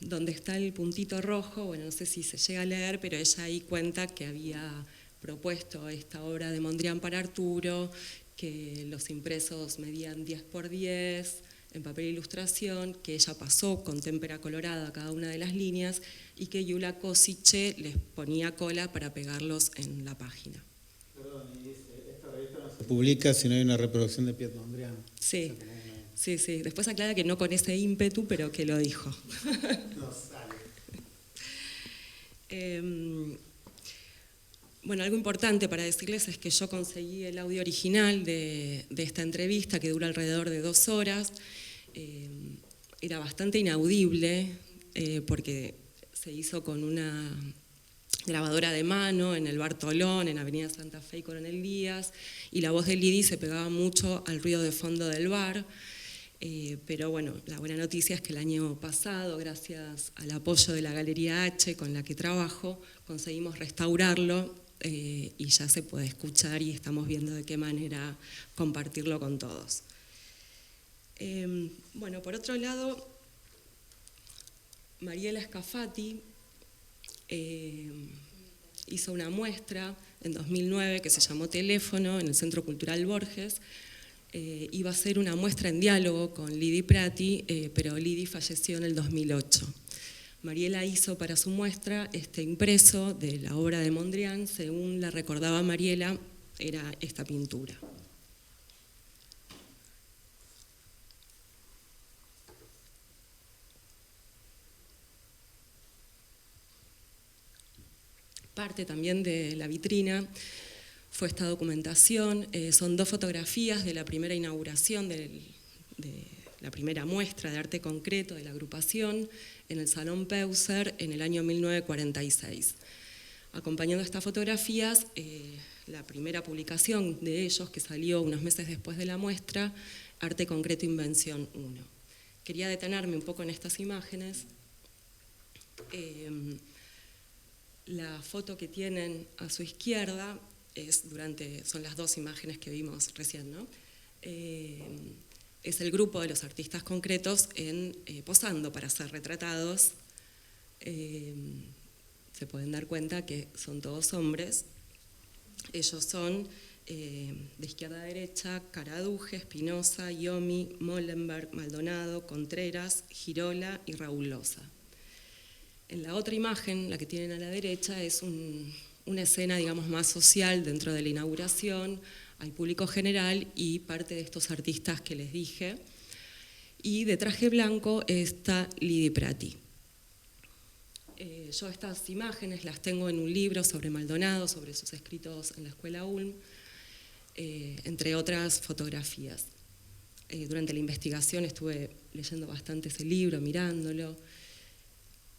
Donde está el puntito rojo, bueno, no sé si se llega a leer, pero ella ahí cuenta que había propuesto esta obra de Mondrian para Arturo, que los impresos medían 10 por 10 en papel e ilustración, que ella pasó con témpera colorada a cada una de las líneas y que Yula Cosiche les ponía cola para pegarlos en la página. Perdón, y dice, esta revista no se publica si no hay una reproducción de Piet Mondrian. Sí, sí. Después aclara que no con ese ímpetu, pero que lo dijo. No sale. Bueno, algo importante para decirles es que yo conseguí el audio original de esta entrevista, que dura alrededor de 2 horas. Era bastante inaudible, porque se hizo con una grabadora de mano en el Bartolón, en Avenida Santa Fe y Coronel Díaz, y la voz de Lidi se pegaba mucho al ruido de fondo del bar. Pero bueno, la buena noticia es que el año pasado, gracias al apoyo de la Galería H con la que trabajo, conseguimos restaurarlo y ya se puede escuchar y estamos viendo de qué manera compartirlo con todos. Bueno, por otro lado, Mariela Scafati hizo una muestra en 2009 que se llamó Teléfono en el Centro Cultural Borges. Iba a ser una muestra en diálogo con Lidi Prati, pero Lidi falleció en el 2008. Mariela hizo para su muestra este impreso de la obra de Mondrian, según la recordaba Mariela, era esta pintura. Parte también de la vitrina fue esta documentación, son 2 fotografías de la primera inauguración de la primera muestra de arte concreto de la agrupación en el Salón Peuser en el año 1946. Acompañando estas fotografías, la primera publicación de ellos, que salió unos meses después de la muestra, Arte Concreto Invención 1. Quería detenerme un poco en estas imágenes. La foto que tienen a su izquierda son las 2 imágenes que vimos recién, ¿no? es el grupo de los artistas concretos posando para ser retratados. Se pueden dar cuenta que son todos hombres. Ellos son, de izquierda a derecha, Caraduje, Espinosa, Iomi, Molenberg, Maldonado, Contreras, Girola y Raúl Loza. En la otra imagen, la que tienen a la derecha, es una escena, digamos, más social dentro de la inauguración. Hay público general y parte de estos artistas que les dije. Y de traje blanco está Lidi Prati. Yo estas imágenes las tengo en un libro sobre Maldonado, sobre sus escritos en la Escuela Ulm, entre otras fotografías. Durante la investigación estuve leyendo bastante ese libro, mirándolo,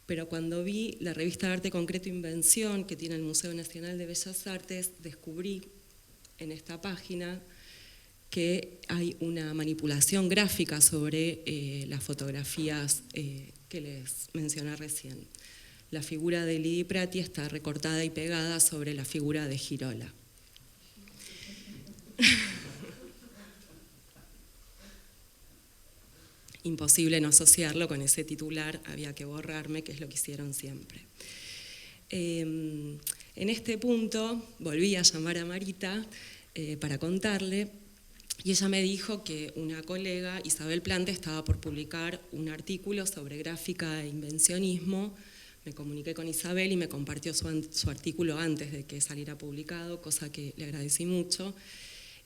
pero cuando vi la revista de Arte Concreto Invención que tiene el Museo Nacional de Bellas Artes, descubrí en esta página que hay una manipulación gráfica sobre las fotografías que les mencioné recién. La figura de Lidi Prati está recortada y pegada sobre la figura de Girola. Imposible no asociarlo con ese titular, había que borrarme, que es lo que hicieron siempre. En este punto volví a llamar a Marita para contarle, y ella me dijo que una colega, Isabel Plante, estaba por publicar un artículo sobre gráfica e invencionismo. Me comuniqué con Isabel y me compartió su artículo antes de que saliera publicado, cosa que le agradecí mucho.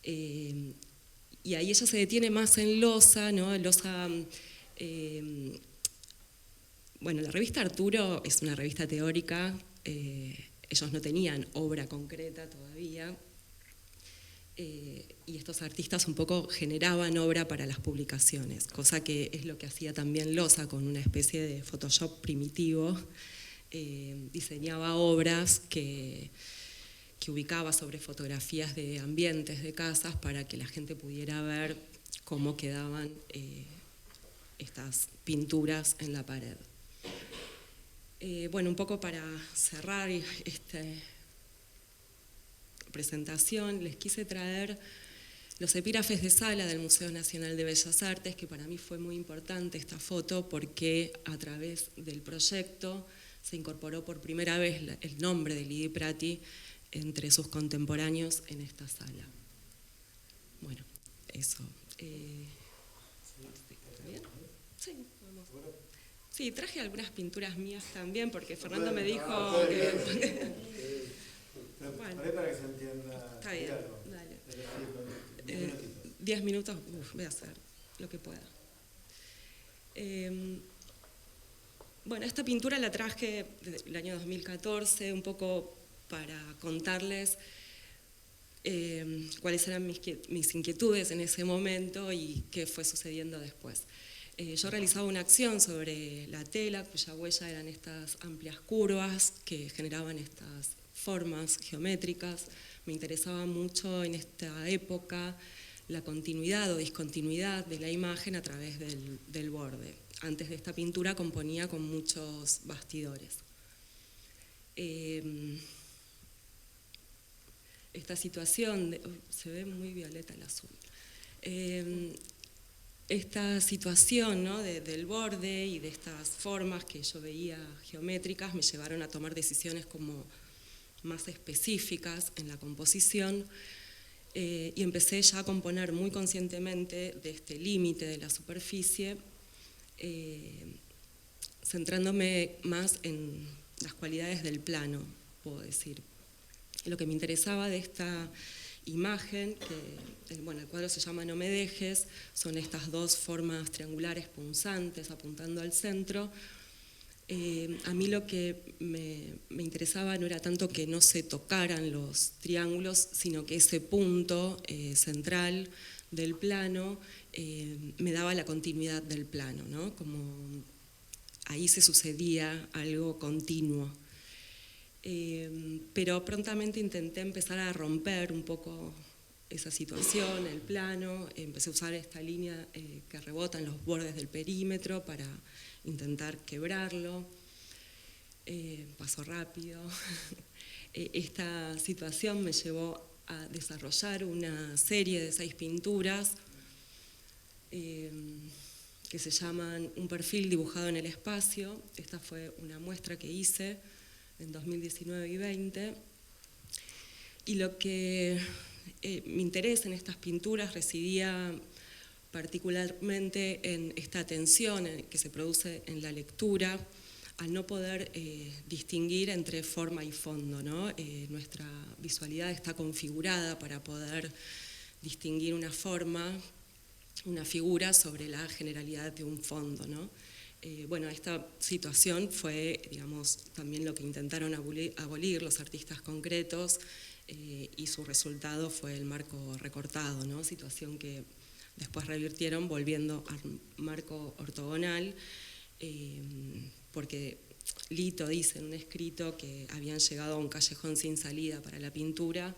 Y ahí ella se detiene más en Loza, ¿no? Loza, bueno, la revista Arturo es una revista teórica, ellos no tenían obra concreta todavía, y estos artistas un poco generaban obra para las publicaciones, cosa que es lo que hacía también Loza con una especie de Photoshop primitivo. Diseñaba obras que ubicaba sobre fotografías de ambientes, de casas, para que la gente pudiera ver cómo quedaban estas pinturas en la pared. Bueno, un poco para cerrar esta presentación, les quise traer los epígrafes de sala del Museo Nacional de Bellas Artes, que para mí fue muy importante esta foto porque a través del proyecto se incorporó por primera vez el nombre de Lidi Prati entre sus contemporáneos en esta sala. Bueno, eso. ¿Está bien? Sí, vamos. Sí, traje algunas pinturas mías también, porque Fernando me dijo que... Bueno, para que se entienda. Está bien, dale. 10 minutos, voy a hacer lo que pueda. Bueno, esta pintura la traje del año 2014, un poco para contarles cuáles eran mis inquietudes en ese momento y qué fue sucediendo después. Yo realizaba una acción sobre la tela, cuya huella eran estas amplias curvas que generaban estas formas geométricas. Me interesaba mucho en esta época la continuidad o discontinuidad de la imagen a través del borde. Antes de esta pintura componía con muchos bastidores. Esta situación, se ve muy violeta el azul, esta situación, ¿no? del borde y de estas formas que yo veía geométricas me llevaron a tomar decisiones como más específicas en la composición, y empecé ya a componer muy conscientemente de este límite de la superficie, centrándome más en las cualidades del plano, puedo decir. Lo que me interesaba de esta imagen, que el cuadro se llama No me dejes, son estas dos formas triangulares punzantes apuntando al centro. A mí lo que me interesaba no era tanto que no se tocaran los triángulos, sino que ese punto central del plano me daba la continuidad del plano, ¿no? Como ahí se sucedía algo continuo. Pero prontamente intenté empezar a romper un poco esa situación, el plano, empecé a usar esta línea que rebota en los bordes del perímetro para intentar quebrarlo. Paso rápido. Esta situación me llevó a desarrollar una serie de 6 pinturas que se llaman Un perfil dibujado en el espacio. Esta fue una muestra que hice en 2019 y 20. Y lo que mi interés en estas pinturas residía particularmente en esta tensión que se produce en la lectura, al no poder distinguir entre forma y fondo, ¿no? Nuestra visualidad está configurada para poder distinguir una forma, una figura sobre la generalidad de un fondo, ¿no? Bueno, esta situación fue, digamos, también lo que intentaron abolir los artistas concretos, y su resultado fue el marco recortado, ¿no? Situación que después revirtieron volviendo al marco ortogonal, porque Lito dice en un escrito que habían llegado a un callejón sin salida para la pintura,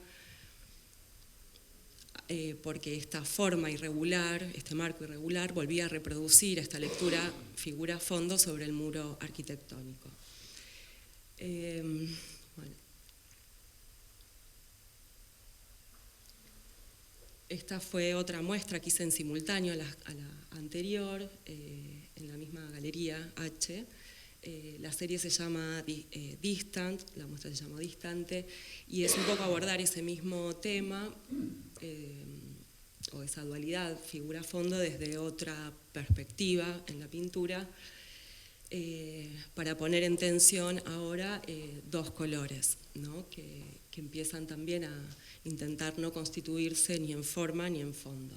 porque esta forma irregular, este marco irregular, volvía a reproducir esta lectura figura-fondo sobre el muro arquitectónico. Bueno. Esta fue otra muestra que hice en simultáneo a la anterior, en la misma galería H. La serie se llama Distant, la muestra se llama Distante, y es un poco abordar ese mismo tema, o esa dualidad figura-fondo desde otra perspectiva en la pintura, para poner en tensión ahora dos colores, ¿no? que empiezan también a intentar no constituirse ni en forma ni en fondo.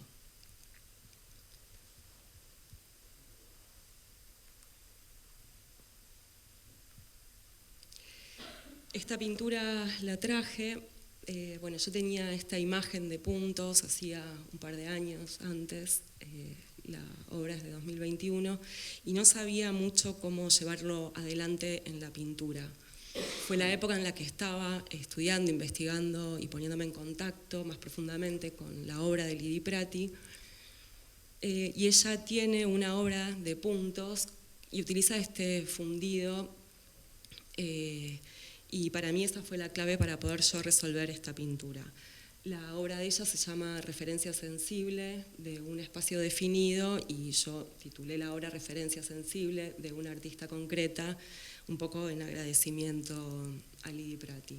Esta pintura la traje, bueno, yo tenía esta imagen de puntos hacía un par de años antes, la obra es de 2021, y no sabía mucho cómo llevarlo adelante en la pintura. Fue la época en la que estaba estudiando, investigando y poniéndome en contacto más profundamente con la obra de Lidi Prati, y ella tiene una obra de puntos y utiliza este fundido, y para mí esa fue la clave para poder yo resolver esta pintura. La obra de ella se llama Referencia sensible de un espacio definido, y yo titulé la obra Referencia sensible de una artista concreta, un poco en agradecimiento a Lidi Prati.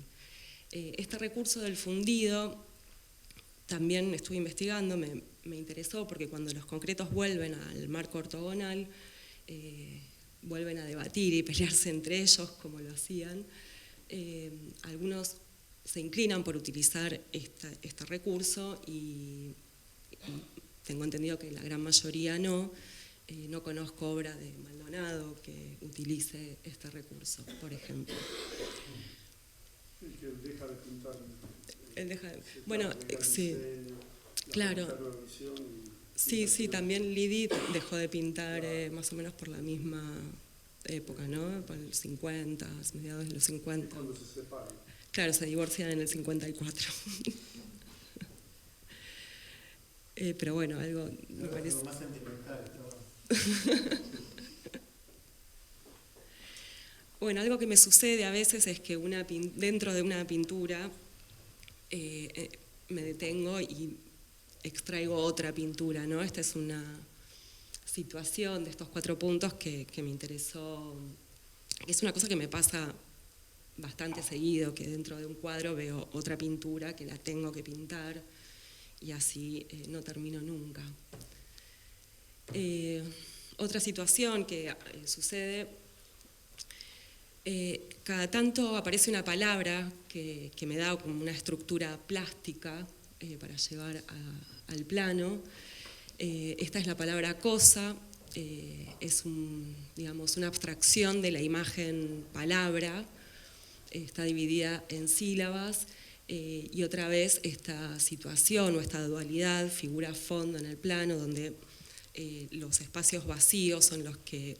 Este recurso del fundido también estuve investigando, me interesó porque cuando los concretos vuelven al marco ortogonal, vuelven a debatir y pelearse entre ellos como lo hacían. Algunos se inclinan por utilizar este recurso y tengo entendido que la gran mayoría no. No conozco obra de Maldonado que utilice este recurso, por ejemplo. Sí, que él deja de pintar. Él deja de, bueno, sí, claro. Sí, sí, también Lidi dejó de pintar más o menos por la misma época, ¿no? Por los 50, mediados de los 50. Cuando se separan. Claro, se divorcian en el 54. Pero bueno, algo me parece... Algo más sentimental, todo. Bueno, algo que me sucede a veces es que dentro de una pintura me detengo y extraigo otra pintura, ¿no? Esta es una situación de estos 4 puntos que me interesó. Es una cosa que me pasa bastante seguido, que dentro de un cuadro veo otra pintura que la tengo que pintar y así no termino nunca. Otra situación que sucede, cada tanto aparece una palabra que me da como una estructura plástica para llevar al plano. Esta es la palabra cosa, es digamos, una abstracción de la imagen palabra, está dividida en sílabas, y otra vez esta situación o esta dualidad figura-fondo en el plano, donde los espacios vacíos son los que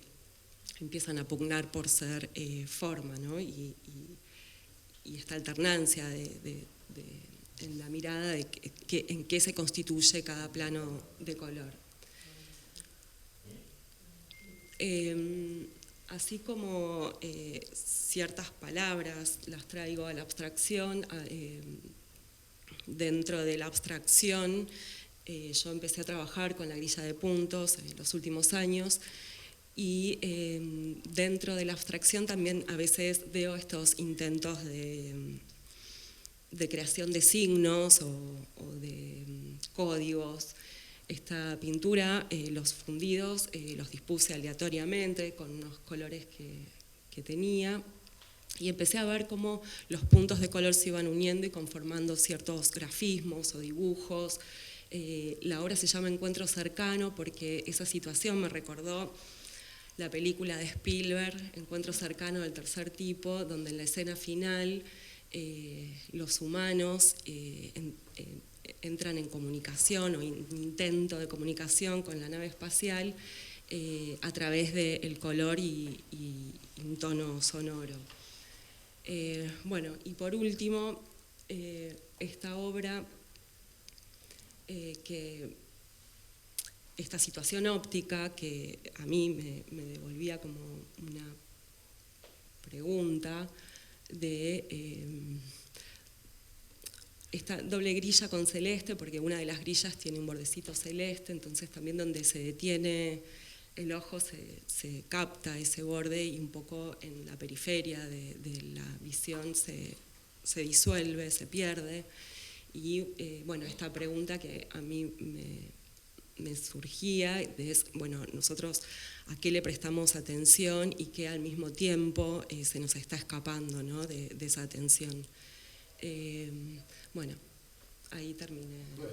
empiezan a pugnar por ser forma, ¿no? Y esta alternancia en la mirada de en qué se constituye cada plano de color. Así como ciertas palabras las traigo a la abstracción, dentro de la abstracción yo empecé a trabajar con la grilla de puntos en los últimos años y dentro de la abstracción también a veces veo estos intentos de creación de signos o de códigos. Esta pintura, los fundidos, los dispuse aleatoriamente con unos colores que tenía y empecé a ver cómo los puntos de color se iban uniendo y conformando ciertos grafismos o dibujos. La obra se llama Encuentro Cercano porque esa situación me recordó la película de Spielberg, Encuentro Cercano del Tercer Tipo, donde en la escena final los humanos entran en comunicación o intento de comunicación con la nave espacial a través del color y un tono sonoro. Bueno, y por último, esta obra, esta situación óptica que a mí me devolvía como una pregunta de esta doble grilla con celeste, porque una de las grillas tiene un bordecito celeste, entonces también donde se detiene el ojo se capta ese borde y un poco en la periferia de la visión se disuelve, se pierde. Y bueno, esta pregunta que a mí me surgía es, bueno, nosotros a qué le prestamos atención y qué al mismo tiempo se nos está escapando, ¿no?, de esa atención. Bueno, ahí terminé. Bueno,